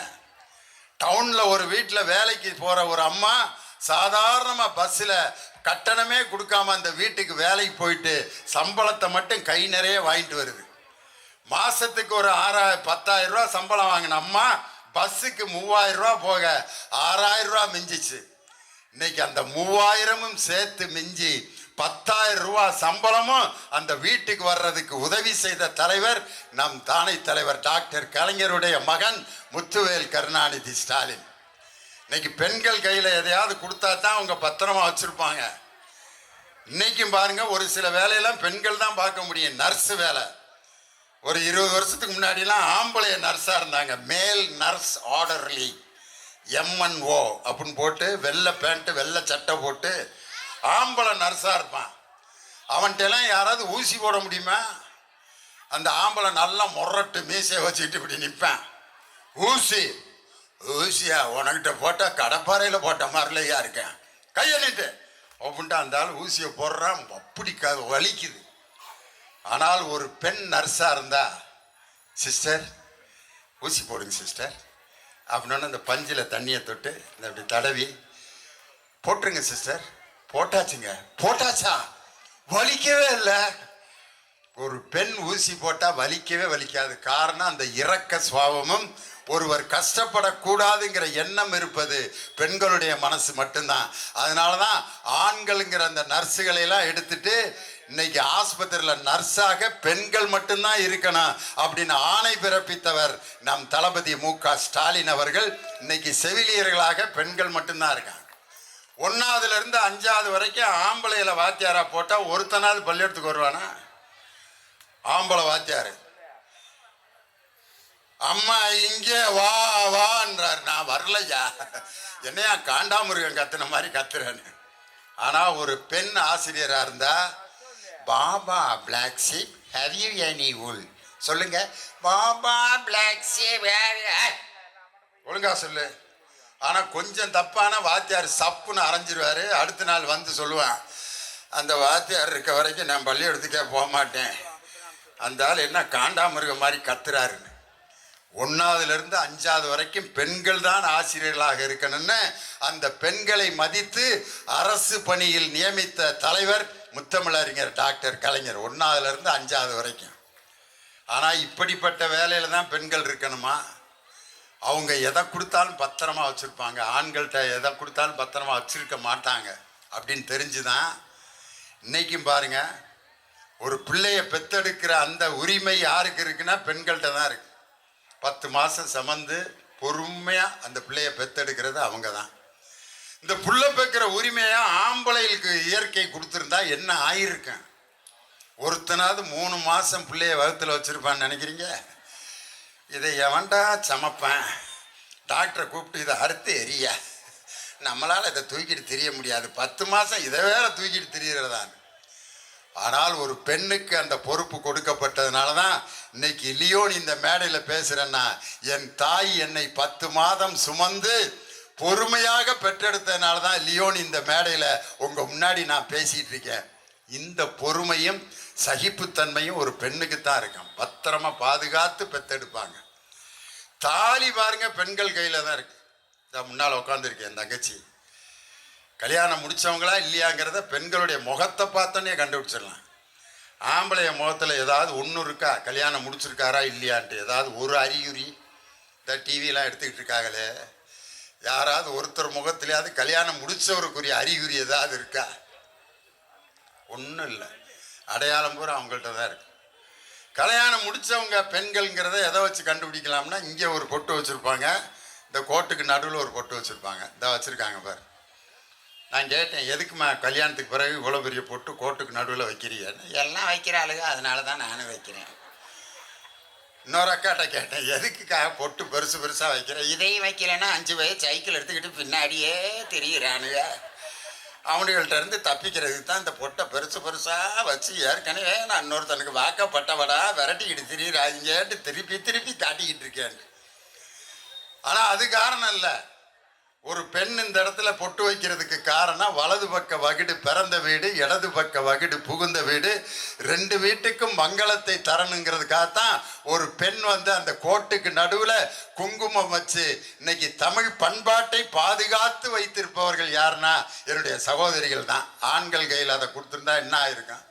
டவுன்ல ஒரு வீட்டில் வேலைக்கு போற ஒரு அம்மா சாதாரணமா பஸ்ஸில் கட்டணமே கொடுக்காம அந்த வீட்டுக்கு வேலைக்கு போயிட்டு சம்பளத்தை மட்டும் கை நிறைய வாங்கிட்டு வருது. மாசத்துக்கு ஒரு 10,000 ரூபா சம்பளம் வாங்கின அம்மா பஸ்ஸுக்கு 3000 ரூபா போக 6000 ரூபா மிஞ்சிச்சு. இன்னைக்கு அந்த 3000ம் சேர்த்து மிஞ்சி 10,000 ரூபா சம்பளமும் அந்த வீட்டுக்கு வர்றதுக்கு உதவி செய்த தலைவர் நம் தானை தலைவர் டாக்டர் கலைஞருடைய மகன் முத்துவேல் கருணாநிதி ஸ்டாலின். இன்னைக்கு பெண்கள் கையில் எதையாவது கொடுத்தா தான் அவங்க பத்திரமா வச்சிருப்பாங்க. இன்னைக்கும் பாருங்க, ஒரு சில வேலையெல்லாம் பெண்கள் தான் பார்க்க முடியும். நர்ஸ் வேலை ஒரு 20 வருஷத்துக்கு முன்னாடிலாம் ஆம்பளைய நர்ஸா இருந்தாங்க. மேல் நர்ஸ் ஆர்டர்லி, MNO அப்படின்னு போட்டு வெள்ளை பேண்ட்டு வெள்ளை சட்டை போட்டு ஆம்பளை நர்ஸா இருப்பான். அவன்கிட்டலாம் யாராவது ஊசி போட முடியுமா? அந்த ஆம்பளை நல்லா முரட்டு மீசையை வச்சுக்கிட்டு இப்படி நிற்பான். ஊசியா உனக்கிட்ட போட்டால் கடப்பாறையில் போட்ட மாதிரிலையா இருக்கேன், கையெழுட்டு அப்படின்ட்டு அந்த ஆள் ஊசியை போடுறான். அப்படி வலிக்குது. ஆனால் ஒரு பெண் நர்ஸாக இருந்தா, சிஸ்டர் ஊசி போடுங்க சிஸ்டர் அப்படின்னு அந்த பஞ்சில் தண்ணியை தொட்டு இந்த அப்படி தடவி போட்டுருங்க சிஸ்டர், போட்டாச்சுங்க, போட்டாச்சா, வலிக்கவே இல்லை. ஒரு பெண் ஊசி போட்டால் வலிக்கவே வலிக்காது. காரணம் அந்த இரக்க சுபாவமும் ஒருவர் கஷ்டப்படக்கூடாதுங்கிற எண்ணம் இருப்பது பெண்களுடைய மனசு மட்டும்தான். அதனால தான் ஆண்கள்ங்கிற அந்த நர்ஸுகளை எல்லாம் எடுத்துட்டு இன்னைக்கு ஆஸ்பத்திரியில் நர்ஸாக பெண்கள் மட்டும்தான் இருக்கணும் அப்படின்னு ஆணை பிறப்பித்தவர் நம் தளபதி மு.க. ஸ்டாலின் அவர்கள். இன்னைக்கு செவிலியர்களாக பெண்கள் மட்டும்தான் இருக்காங்க. 1ஆவதுல இருந்து 5ஆவது வரைக்கும் ஆம்பளையில வாத்தியாரா போட்டா ஒருத்தனாவது பள்ளியெடுத்துக்கு வருவானா? ஆம்பளை வாத்தியாரு அம்மா இங்கே வா வான்றாரு. நான் வரலையா, என்னையா காண்டாமிருகம் கத்துன மாதிரி கத்துறேன்னு. ஆனா ஒரு பெண் ஆசிரியரா இருந்தா, baa baa black sheep have you any wool சொல்லுங்க, பாபா பிளாக் ஷீப் ஒழுங்கா சொல்லு. ஆனா கொஞ்சம் தப்பான வாத்தியார் சப்புன்னு அரைஞ்சிருவாரு. அடுத்த நாள் வந்து சொல்லுவான், அந்த வாத்தியார் இருக்க வரைக்கும் நான் பள்ளிக்கூடத்துக்கே போக மாட்டேன், அந்த ஆள் என்ன காண்டாமிருகம் மாதிரி கத்துறாருன்னு. 1ஆவதுலேருந்து 5ஆவது வரைக்கும் பெண்கள் தான் ஆசிரியர்களாக இருக்கணும்னு அந்த பெண்களை மதித்து அரசு பணியில் நியமித்த தலைவர் முத்தமிழறிஞர் டாக்டர் கலைஞர். 1ஆவதுலேருந்து 5ஆவது வரைக்கும். ஆனால் இப்படிப்பட்ட வேலையில் தான் பெண்கள் இருக்கணுமா? அவங்க எதை கொடுத்தாலும் பத்திரமா வச்சுருப்பாங்க, ஆண்கள்கிட்ட எதை கொடுத்தாலும் பத்திரமா வச்சுருக்க மாட்டாங்க அப்படின்னு தெரிஞ்சுதான் இன்னைக்கும் பாருங்க, ஒரு பிள்ளைய பெத்தெடுக்கிற அந்த உரிமை யாருக்கு இருக்குன்னா பெண்கள்கிட்ட தான் இருக்கு. 10 மாதம் சுமந்து பொறுமையாக அந்த பிள்ளைய பெத்தெடுக்கிறது அவங்க தான். இந்த புள்ள பெக்கிற உரிமையை ஆம்பளைகளுக்கு இயற்கை கொடுத்துருந்தா என்ன ஆயிருக்கேன்? ஒருத்தனாவது 3 மாதம் பிள்ளைய வகுத்தில் வச்சுருப்பான்னு நினைக்கிறீங்க? இதை எவன்டா சமைப்பேன்? டாக்டரை கூப்பிட்டு இதை அறுத்து எரிய, நம்மளால் இதை தூக்கிட்டு தெரிய முடியாது, 10 மாதம் இதை வேற தூக்கிட்டு திரிகிறதான். ஆனால் ஒரு பெண்ணுக்கு அந்த பொறுப்பு கொடுக்கப்பட்டதுனால தான் இன்னைக்கு லியோன் இந்த மேடையில் பேசுகிறேன்னா, என் தாய் என்னை 10 மாதம் சுமந்து பொறுமையாக பெற்றெடுத்ததுனால தான் லியோன் இந்த மேடையில் உங்கள் முன்னாடி நான் பேசிகிட்டு இருக்கேன். இந்த பொறுமையும் சகிப்புத்தன்மையும் ஒரு பெண்ணுக்கு தான் இருக்கும். பத்திரமா பாதுகாத்து பெற்றெடுப்பாங்க. தாலி பாருங்க பெண்கள் கையில் தான் இருக்கு. முன்னால் உட்காந்துருக்கேன் என் தங்கச்சி. கல்யாணம் முடித்தவங்களா இல்லையாங்கிறத பெண்களுடைய முகத்தை பார்த்தோன்னே கண்டுபிடிச்சிடலாம். ஆம்பளைய முகத்தில் ஏதாவது ஒன்று இருக்கா, கல்யாணம் முடிச்சிருக்காரா இல்லையான்ட்டு ஏதாவது ஒரு அறிகுறி? இந்த டிவிலாம் எடுத்துக்கிட்டு இருக்காங்களே, யாராவது ஒருத்தர் முகத்திலேயாவது கல்யாணம் முடித்தவருக்குரிய அறிகுறி ஏதாவது இருக்கா? ஒன்றும் இல்லை. அடையாளம் பூரா அவங்கள்ட்ட தான் இருக்கு. கல்யாணம் முடித்தவங்க பெண்கள்ங்கிறத எதை வச்சு கண்டுபிடிக்கலாம்னா, இங்கே ஒரு பொட்டு வச்சுருப்பாங்க, இந்த கோட்டுக்கு நடுவில் ஒரு பொட்டு வச்சுருப்பாங்க, இதை வச்சுருக்காங்க பாரு. நான் கேட்டேன், எதுக்குமா கல்யாணத்துக்கு பிறகு இவ்வளோ பெரிய பொட்டு கோட்டுக்கு நடுவில் வைக்கிறீன்னு? எல்லாம் வைக்கிற ஆளுங்க, அதனால தான் நானும் வைக்கிறேன். இன்னொரு அக்காட்ட கேட்டேன், எதுக்குக்காக பொட்டு பெருசு பெருசாக வைக்கிறேன்? இதையும் வைக்கலைன்னா 5 வயசு சைக்கிள் எடுத்துக்கிட்டு பின்னாடியே தெரிகிறானுங்க, அவனுங்கள்ட்ட இருந்து தப்பிக்கிறதுக்கு தான் இந்த பொட்டை பெருசு பெருசாக வச்சு ஏற்கனவே நான் இன்னொருத்தனுக்கு வாக்கப்பட்டவடா விரட்டிக்கிட்டு திரியிறாங்கன்ட்டு திருப்பி திருப்பி காட்டிக்கிட்டு இருக்கேன். ஆனால் அது காரணம் இல்லை. ஒரு பெண் இந்த இடத்துல பொட்டு வைக்கிறதுக்கு காரணம், வலது பக்க வகிடு பிறந்த வீடு, இடது பக்க வகிடு புகுந்த வீடு, 2 வீட்டுக்கும் மங்களத்தை தரணுங்கிறதுக்காகத்தான் ஒரு பெண் அந்த கோட்டுக்கு நடுவில் குங்குமம் வச்சு இன்னைக்கு தமிழ் பண்பாட்டை பாதுகாத்து வைத்திருப்பவர்கள் யாருன்னா என்னுடைய சகோதரிகள் தான். ஆண்கள் கையில் அதை கொடுத்துருந்தா என்ன ஆயிருக்கும்?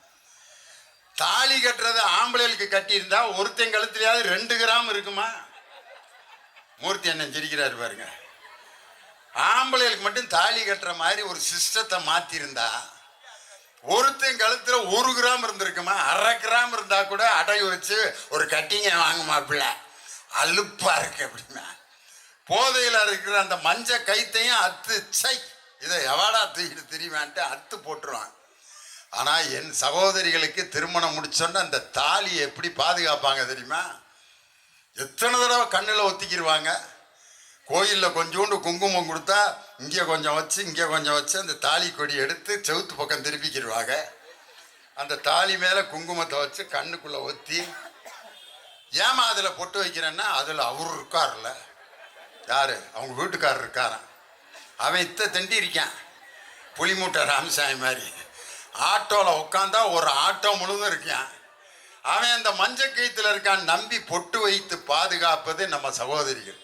தாலி கட்டுறது ஆம்பளைகளுக்கு கட்டியிருந்தா ஒருத்தன் கழுத்துலையாவது 2 கிராம் இருக்குமா? மூர்த்தி அண்ணன் சிரிக்கிறாரு பாருங்க. ஆம்பளைகளுக்கு மட்டும் தாலி கட்டுற மாதிரி ஒரு சிஸ்டத்தை மாற்றிருந்தா ஒருத்தன் கழுத்தில் 1 கிராம் இருந்திருக்குமா? 1/2 கிராம் இருந்தா கூட அடகு வச்சு ஒரு கட்டிங்க வாங்குமா பிள்ளை, அலுப்பா இருக்கு அப்படின்னா. போதையில் இருக்கிற அந்த மஞ்சள் கைத்தையும் அத்து சை இதை எவாடா தூக்கிட்டு தெரியுமான்ட்டு அத்து போட்டுருவான். ஆனால் என் சகோதரிகளுக்கு திருமணம் முடிச்சோன்னு அந்த தாலியை எப்படி பாதுகாப்பாங்க தெரியுமா? எத்தனை தடவை கண்ணில் ஒத்திக்கிடுவாங்க. கோயிலில் கொஞ்சோண்டு குங்குமம் கொடுத்தா இங்கே கொஞ்சம் வச்சு இங்கே கொஞ்சம் வச்சு அந்த தாலி கொடி எடுத்து செவுத்து பக்கம் திருப்பிக்கிடுவாங்க. அந்த தாலி மேலே குங்குமத்தை வச்சு கண்ணுக்குள்ளே ஒத்தி, ஏமா அதில் பொட்டு வைக்கிறேன்னா அதில் அவர் இருக்கார்ல, யார் அவங்க வீட்டுக்காரர் இருக்காரான், அவன் திண்டி இருக்கான் புளிமூட்டை ராமசாமி மாதிரி. ஆட்டோவில் உட்காந்தா ஒரு ஆட்டோ முழுதும் இருக்கான். அவன் அந்த மஞ்சள் கயிற்றுல இருக்கான். நம்பி பொட்டு வைத்து பாதுகாப்பது நம்ம சகோதரிகள்.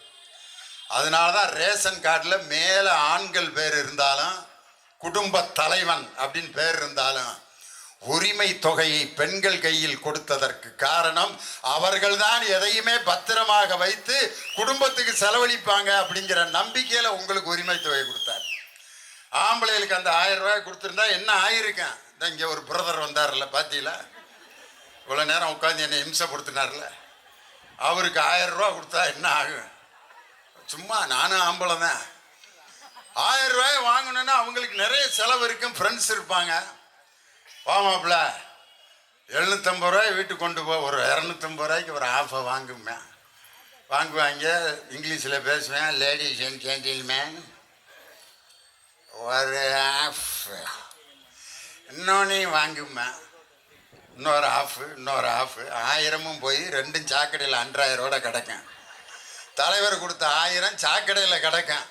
அதனால தான் ரேஷன் கார்டில் மேலே ஆண்கள் பேர் இருந்தாலும், குடும்ப தலைவன் அப்படின்னு பேர் இருந்தாலும், உரிமை தொகையை பெண்கள் கையில் கொடுத்ததற்கு காரணம் அவர்கள்தான் எதையுமே பத்திரமாக வைத்து குடும்பத்துக்கு செலவழிப்பாங்க அப்படிங்கிற நம்பிக்கையில் உங்களுக்கு உரிமை தொகை கொடுத்தார். ஆம்பளைகளுக்கு அந்த 1000 ரூபாய் கொடுத்துருந்தா என்ன ஆயிருக்கேன்? இங்கே ஒரு பிரதர் வந்தார்ல, பார்த்தீங்களா? இவ்வளோ நேரம் உட்காந்து என்னை இம்சப்படுத்தினார்ல, அவருக்கு 1000 ரூபா கொடுத்தா என்ன ஆகும்? சும்மா நானும் ஆம்பளை தான். 1000 ரூபாய் வாங்கணுன்னா அவங்களுக்கு நிறைய செலவு இருக்கும், ஃப்ரெண்ட்ஸ் இருப்பாங்க. வாமாப்பிள்ள 750 ரூபாய் வீட்டுக்கு கொண்டு போ, ஒரு 250 ரூபாய்க்கு ஒரு ஆஃபை வாங்குவாங்க. இங்கிலீஷில் பேசுவேன், லேடிஸ் அண்ட் ஜென்டில்மேன் ஒரு ஆஃப், இன்னொன்னையும் வாங்குமே, இன்னொரு ஆஃபு 1000 போய் 2 சாக்கடையில் 2000 கிடக்கும். தலைவர் கொடுத்த 1000 சாக்கடையில் கிடக்கும்.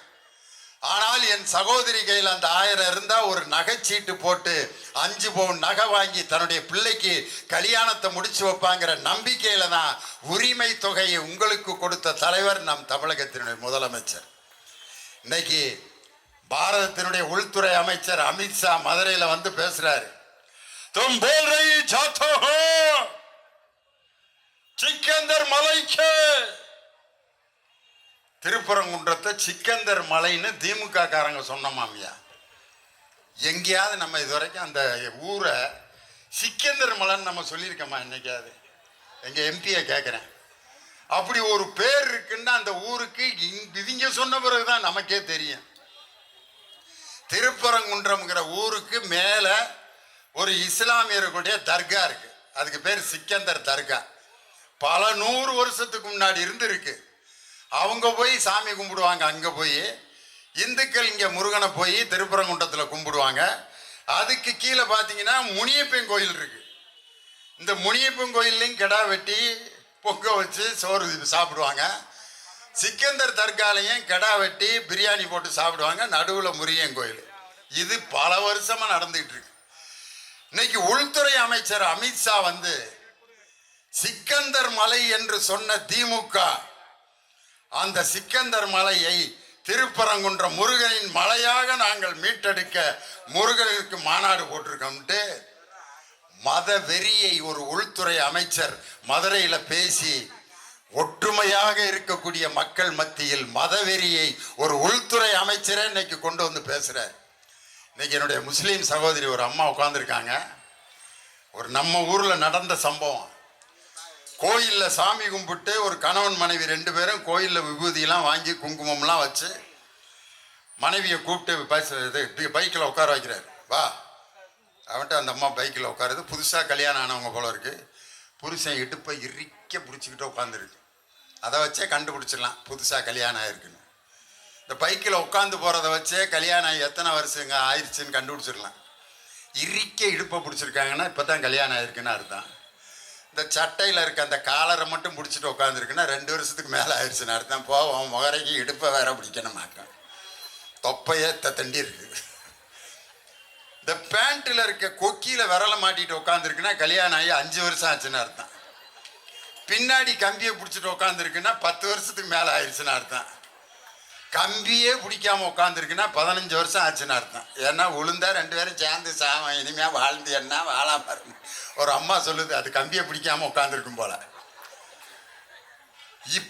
ஆனால் என் சகோதரி கையில் அந்த 1000 இருந்தா ஒரு நகைச்சீட்டு போட்டு 5 பவுன் நகை வாங்கி தன்னுடைய பிள்ளைக்கு கல்யாணத்தை முடிச்சு வைப்பாங்கிற நம்பிக்கையில தான் உரிமை தொகையை உங்களுக்கு கொடுத்த தலைவர் நம் தமிழகத்தினுடைய முதலமைச்சர். இன்னைக்கு பாரதத்தினுடைய உள்துறை அமைச்சர் அமித்ஷா மதுரையில் வந்து பேசுறாரு. தும் போல் ரஹி ஜாத்தோ ஹோ சிக்கந்தர் மலைக்கு, திருப்பரங்குன்றத்தை சிக்கந்தர் மலைன்னு திமுக காரங்க சொன்னமாமியா. எங்கேயாவது நம்ம இதுவரைக்கும் அந்த ஊரை சிக்கந்தர் மலைன்னு நம்ம சொல்லியிருக்கோமா என்னைக்காவது? எங்க எம்பியை கேட்குறேன். அப்படி ஒரு பேர் இருக்குன்னா அந்த ஊருக்கு இவங்க சொன்ன பிறகுதான் நமக்கே தெரியும். திருப்பரங்குன்றம்ங்கிற ஊருக்கு மேல ஒரு இஸ்லாமியர்களுடைய தர்கா இருக்கு. அதுக்கு பேர் சிக்கந்தர் தர்கா. பல 100 வருஷத்துக்கு முன்னாடி இருந்து இருக்கு. அவங்க போய் சாமி கும்பிடுவாங்க. அங்கே போய் இந்துக்கள் இங்கே முருகனை போய் திருப்பரங்குன்றத்தில் கும்பிடுவாங்க. அதுக்கு கீழே பார்த்தீங்கன்னா முனியப்பன் கோயில் இருக்கு. இந்த முனியப்பன் கோயில்லையும் கிடா வெட்டி பொங்க வச்சு சோறு சாப்பிடுவாங்க. சிக்கந்தர் தர்காலையும் கிடா வெட்டி பிரியாணி போட்டு சாப்பிடுவாங்க. நடுவில் முருகன் கோயில். இது பல வருஷமா நடந்துகிட்டு இருக்கு. இன்னைக்கு உள்துறை அமைச்சர் அமித்ஷா வந்து சிக்கந்தர் மலை என்று சொன்ன திமுக அந்த சிக்கந்தர் மலையை திருப்பரங்குன்ற முருகனின் மலையாக நாங்கள் மீட்டெடுக்க முருகனுக்கு மாநாடு போட்டிருக்கோம்ட்டு மத வெறியை ஒரு உள்துறை அமைச்சர் மதுரையில் பேசி ஒற்றுமையாக இருக்கக்கூடிய மக்கள் மத்தியில் மதவெறியை ஒரு உள்துறை அமைச்சரே இன்னைக்கு கொண்டு வந்து பேசுறார். இன்னைக்கு என்னுடைய முஸ்லீம் சகோதரி ஒரு அம்மா உட்கார்ந்துருக்காங்க. ஒரு நம்ம ஊர்ல நடந்த சம்பவம். கோயில்ல சாமி கும்பிட்டு ஒரு கணவன் மனைவி 2 பேரும் கோயில்ல விபூதியெல்லாம் வாங்கி குங்குமம்லாம் வச்சு மனைவியை கூப்பிட்டு பைக்கில் உட்கார வைக்கிறாரு. வா அவன்ட்டு அந்த அம்மா பைக்கில் உட்காருது. புதுசாக கல்யாணம் ஆனவங்க போல இருக்கு. புருஷன் இடுப்பை இறுக்க பிடிச்சிக்கிட்டு உட்காந்துருக்கு. அதை வச்சே கண்டுபிடிச்சிடலாம் புதுசாக கல்யாணம் ஆயிருக்குன்னு. இந்த பைக்கில் உட்காந்து போகிறத வச்சே கல்யாணம் ஆகி எத்தனை வருஷங்க ஆயிடுச்சுன்னு கண்டுபிடிச்சிடலாம். இறுக்க இடுப்பை பிடிச்சிருக்காங்கன்னா இப்போ தான் கல்யாணம் ஆயிருக்குன்னு அர்த்தம். இந்த சட்டையில் இருக்க அந்த காலரை மட்டும் பிடிச்சிட்டு உட்காந்துருக்குன்னா 2 வருஷத்துக்கு மேலே ஆயிடுச்சுன்னு அர்த்தம். போவோம் முகரைக்கு இடுப்பை வேற பிடிக்கணுமாக்கம். தொப்பையே தண்டி இருக்குது. இந்த பேண்ட்டில் இருக்க கொக்கியில் விரலை மாட்டிட்டு உட்காந்துருக்குன்னா கல்யாணம் ஆகி 5 வருஷம் ஆச்சுன்னு அர்த்தம். பின்னாடி கம்பியை பிடிச்சிட்டு உட்காந்துருக்குன்னா 10 வருஷத்துக்கு மேலே ஆயிடுச்சுன்னு அர்த்தம். கம்பியே பிடிக்காம உட்காந்துருக்குன்னா 15 வருஷம் ஆச்சுன்னு அர்த்தம். ஏன்னா உளுந்தா 2 பேரும் சேர்ந்து சாவம் இனிமையா வாழ்ந்து என்ன வாழாம இருக்கும். ஒரு அம்மா சொல்லுது அது கம்பியை பிடிக்காம உட்காந்துருக்கும் போல.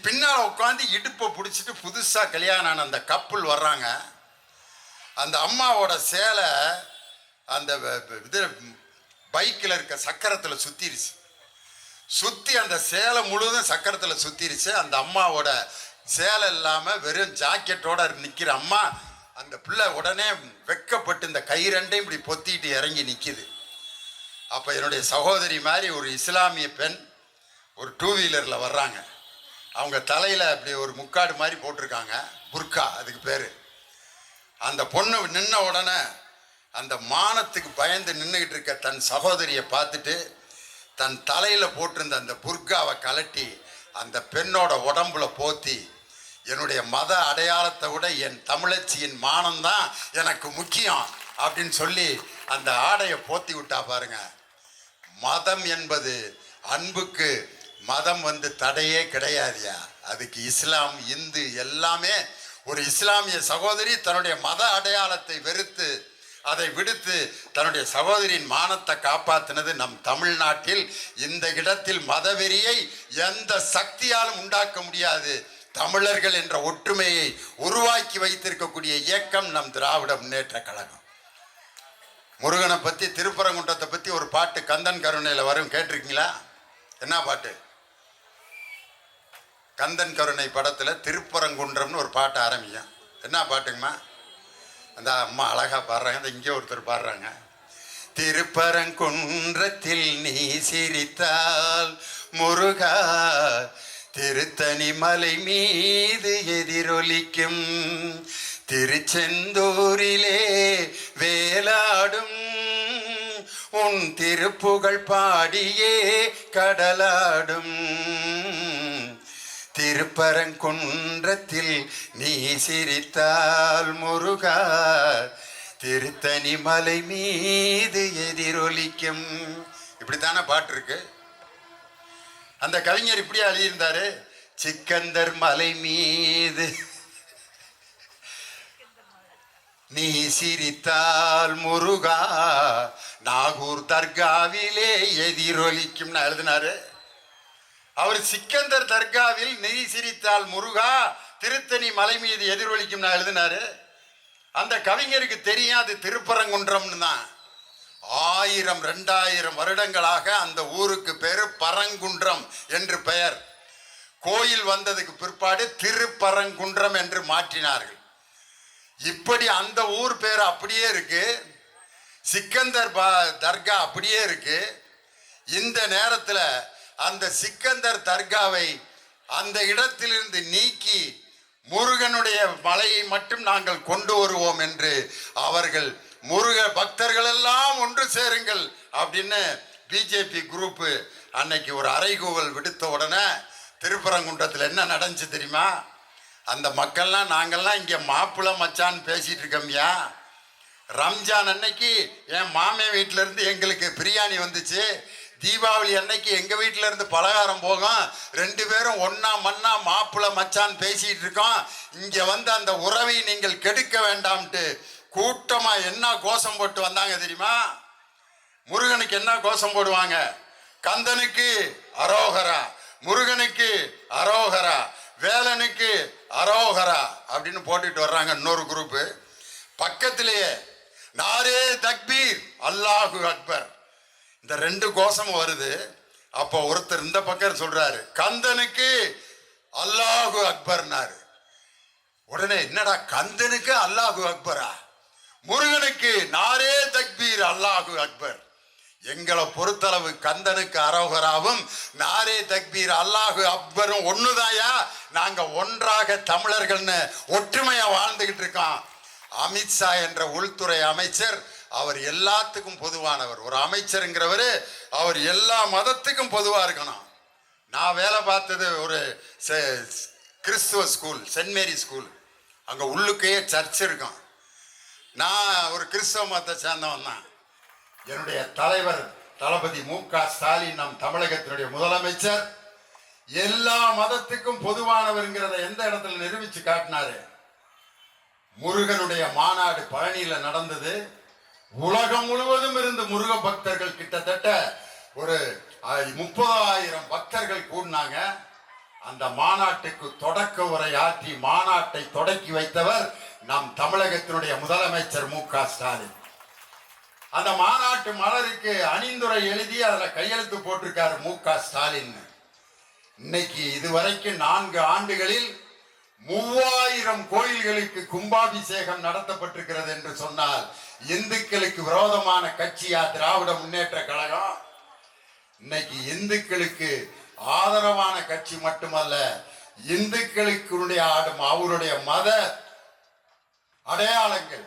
பின்னால் உட்காந்து இடுப்பை பிடிச்சிட்டு புதுசாக கல்யாணம் ஆன அந்த கப்புள் வர்றாங்க. அந்த அம்மாவோட சேலை அந்த இது பைக்கில் இருக்க சக்கரத்தில் சுத்திருச்சு. சுற்றி அந்த சேலை முழுவதும் சக்கரத்தில் சுத்திருச்சு. அந்த அம்மாவோட சேலை இல்லாமல் வெறும் ஜாக்கெட்டோட நிற்கிற அம்மா. அந்த பிள்ளை உடனே வெக்கப்பட்டு இந்த கை 2ஐயும் இப்படி பொத்திட்டு இறங்கி நிற்கிது. அப்போ என்னுடைய சகோதரி மாதிரி ஒரு இஸ்லாமிய பெண் ஒரு 2 வீலரில் வர்றாங்க. அவங்க தலையில் அப்படி ஒரு முக்காடு மாதிரி போட்டிருக்காங்க, புர்கா அதுக்கு பேர். அந்த பொண்ணு நின்ன உடனே அந்த மானத்துக்கு பயந்து நின்றுக்கிட்டு இருக்க தன் சகோதரியை பார்த்துட்டு தன் தலையில் போட்டிருந்த அந்த புர்காவை கலட்டி அந்த பெண்ணோட உடம்புல போத்தி, என்னுடைய மத அடையாளத்தை விட என் தமிழச்சியின் மானம்தான் எனக்கு முக்கியம் அப்படின்னு சொல்லி அந்த ஆடையை போத்தி விட்டா பாருங்க. மதம் என்பது அன்புக்கு மதம் தடையே கிடையாதுயா. அதுக்கு இஸ்லாம் இந்து எல்லாமே. ஒரு இஸ்லாமிய சகோதரி தன்னுடைய மத அடையாளத்தை வெறுத்து அதை விடுத்து தன்னுடைய சகோதரியின் மானத்தை காப்பாற்றினது நம் தமிழ்நாட்டில். இந்த இடத்தில் மதவெறியை எந்த சக்தியாலும் உண்டாக்க முடியாது. தமிழர்கள் என்ற ஒற்றுமையை உருவாக்கி வைத்திருக்கக்கூடிய இயக்கம் நம் திராவிட முன்னேற்ற கழகம். முருகனை பற்றி திருப்பரங்குன்றத்தை பற்றி ஒரு பாட்டு கந்தன் கருணையில் வரும், கேட்டிருக்கீங்களா? என்ன பாட்டு? கந்தன் கருணை படத்தில் திருப்பரங்குன்றம்னு ஒரு பாட்டு ஆரம்பிக்கும். என்ன பாட்டுங்கம்மா? அந்த அம்மா அழகா பாடுறாங்க. அந்த இங்கே ஒருத்தர் பாடுறாங்க. திருப்பரங்குன்றத்தில் நீ சிரித்தால் முருகா திருத்தணி மலை மீது எதிரொலிக்கும், திருச்செந்தூரிலே வேலாடும் உன் திருப்புகழ் பாடியே கடலாடும், திருப்பரங்குன்றத்தில் நீ சிரித்தால் முருகா திருத்தணி மலை மீது எதிரொலிக்கும். இப்படித்தானே பாட்டு இருக்கு. அந்த கவிஞர் இப்படி எழுதியிருந்தாரு, சிக்கந்தர் மலை மீது நீ சிரித்தால் முருகா நாகூர் தர்காவிலே எதிரொலிக்கும் எழுதினாரு. அவர் சிக்கந்தர் தர்காவில் நீ சிரித்தால் முருகா திருத்தணி மலை மீது எதிரொலிக்கும் எழுதினாரு. அந்த கவிஞருக்கு தெரியாது திருப்பரங்குன்றம்னு தான். 1000-2000 வருடங்களாக அந்த ஊருக்கு பேரு பரங்குன்றம் என்று பெயர். கோயில் வந்ததுக்கு பிற்பாடு திருப்பரங்குன்றம் என்று மாற்றினார்கள். இப்படி அந்த ஊர் பேர் அப்படியே இருக்கு, சிக்கந்தர் தர்கா அப்படியே இருக்கு. இந்த நேரத்தில் அந்த சிக்கந்தர் தர்காவை அந்த இடத்திலிருந்து நீக்கி முருகனுடைய மலையை மட்டும் நாங்கள் கொண்டு வருவோம் என்று அவர்கள் முருக பக்தர்கள் எல்லாம் ஒன்று சேருங்கள் அப்படின்னு பிஜேபி குரூப்பு அன்னைக்கு ஒரு அறைகூவல் விடுத்த உடனே திருப்பரங்குன்றத்தில் என்ன நடந்துச்சு தெரியுமா? அந்த மக்கள்லாம் நாங்கள்லாம் இங்கே மாப்பிள்ளை மச்சான்னு பேசிட்டு இருக்கோம்யா. ரம்ஜான் அன்னைக்கு என் மாமே வீட்டிலேருந்து எங்களுக்கு பிரியாணி வந்துச்சு. தீபாவளி அன்னைக்கு எங்கள் வீட்டில் இருந்து பலகாரம் போகும். 2 பேரும் ஒன்னா மண்ணா மாப்பிள்ளை மச்சான் பேசிட்டு இருக்கோம். இங்கே வந்து அந்த உறவை நீங்கள் கெடுக்க வேண்டாம்ட்டு கூட்டமாக என்ன கோஷம் போட்டு வந்தாங்க தெரியுமா? முருகனுக்கு என்ன கோஷம் போடுவாங்க? கந்தனுக்கு அரோகரா, முருகனுக்கு அரோகரா, வேலனுக்கு அரோகரா அப்படின்னு போட்டுட்டு வர்றாங்க. இன்னொரு குரூப்பு பக்கத்திலேயே நாரே தக்பீர் அல்லாஹு அக்பர், இந்த 2 கோஷமும் வருது. அப்போ ஒருத்தர் இந்த பக்கம் சொல்றாரு கந்தனுக்கு அல்லாஹு அக்பர்னாரு. உடனே என்னடா கந்தனுக்கு அல்லாஹு அக்பரா, முருகனுக்கு நாரே தக்பீர் அல்லாஹு அக்பர். எங்களை பொறுத்தளவு கந்தனுக்கு அரோகராவும் நாரே தக்பீர் அல்லாஹு அக்பரும் ஒண்ணுதாயா. நாங்க ஒன்றாக தமிழர்கள்னு ஒற்றுமையா வாழ்ந்துகிட்டு இருக்கோம். அமித்ஷா என்ற உள்துறை அமைச்சர் அவர் எல்லாத்துக்கும் பொதுவானவர். ஒரு அமைச்சருங்கிறவர் அவர் எல்லா மதத்துக்கும் பொதுவா இருக்கணும். நான் வேலை பார்த்தது ஒரு கிறிஸ்துவ ஸ்கூல், சென்ட் மேரி ஸ்கூல். அங்க உள்ளுக்கையே சர்ச் இருக்கும். நான் ஒரு கிறிஸ்தவ மதத்தை சேர்ந்தவன் தான். என்னுடைய தலைவர் தளபதி மு.க. ஸ்டாலின், நம் தமிழகத்தினுடைய முதலமைச்சர், எல்லா மதத்துக்கும் பொதுவானவர்ங்கிறத எந்த இடத்துல நிரூபிச்சு காட்டினாரு? முருகனுடைய மாநாடு பழனியில நடந்தது. உலகம் முழுவதும் இருந்து முருக பக்தர்கள் கிட்டத்தட்ட ஒரு 30,000 பக்தர்கள் கூடினாங்க. அந்த மாநாட்டுக்கு தொடக்க உரை ஆற்றி மாநாட்டை தொடக்கி வைத்தவர் நம் தமிழகத்தினுடைய முதலமைச்சர் மு.க. ஸ்டாலின். அந்த மாநாட்டு மலருக்கு அணிந்துரை எழுதி அதுல கையெழுத்து போட்டிருக்காரு மு.க. ஸ்டாலின். இன்னைக்கு இதுவரைக்கும் 4 ஆண்டுகளில் 3000 கோயில்களுக்கு கும்பாபிஷேகம் நடத்தப்பட்டிருக்கிறது என்று சொன்னால் இந்துக்களுக்கு விரோதமான கட்சியா திராவிட முன்னேற்ற கழகம்? இன்னைக்கு இந்துக்களுக்கு ஆதரவான கட்சி மட்டுமல்ல, இந்துக்களுக்கு அவருடைய மத அடையாளங்கள்,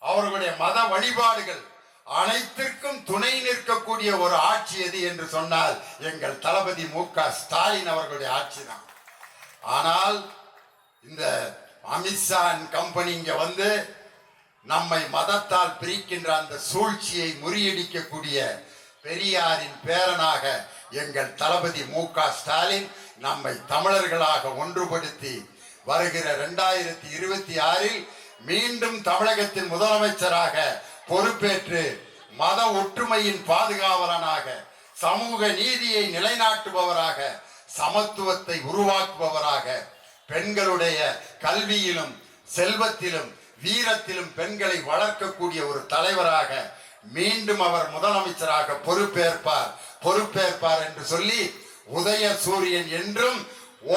அவர்களுடைய மத வழிபாடுகள் அனைத்திற்கும் துணை நிற்கக்கூடிய ஒரு ஆட்சி எது என்று சொன்னால் எங்கள் தளபதி மு.க. ஸ்டாலின் அவர்களுடைய ஆட்சி தான். ஆனால் இந்த அமித்ஷா கம்பெனி இங்க வந்து நம்மை மதத்தால் பிரிக்கின்ற அந்த சூழ்ச்சியை முறியடிக்கக்கூடிய பெரியாரின் பேரனாக எங்கள் தளபதி மு.க. ஸ்டாலின் நம்மை தமிழர்களாக ஒன்றுபடுத்தி வருகிற 2026 மீண்டும் தமிழகத்தின் முதலமைச்சராக பொறுப்பேற்று மத ஒற்றுமையின் பாதுகாவலனாக, சமூக நீதியை நிலைநாட்டுபவராக, சமத்துவத்தை உருவாக்குபவராக, பெண்களுடைய கல்வியிலும் செல்வத்திலும் வீரத்திலும் பெண்களை வளர்க்கக்கூடிய ஒரு தலைவராக மீண்டும் அவர் முதலமைச்சராக பொறுப்பேற்பார் என்று சொல்லி, உதய சூரியன் என்றும்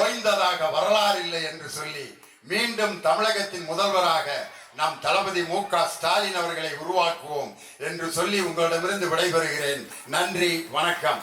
ஓய்ந்ததாக வரலாறு இல்லை என்று சொல்லி மீண்டும் தமிழகத்தின் முதல்வராக நம் தளபதி மு.க. ஸ்டாலின் அவர்களை உருவாக்குவோம் என்று சொல்லி உங்களிடமிருந்து விடைபெறுகிறேன். நன்றி, வணக்கம்.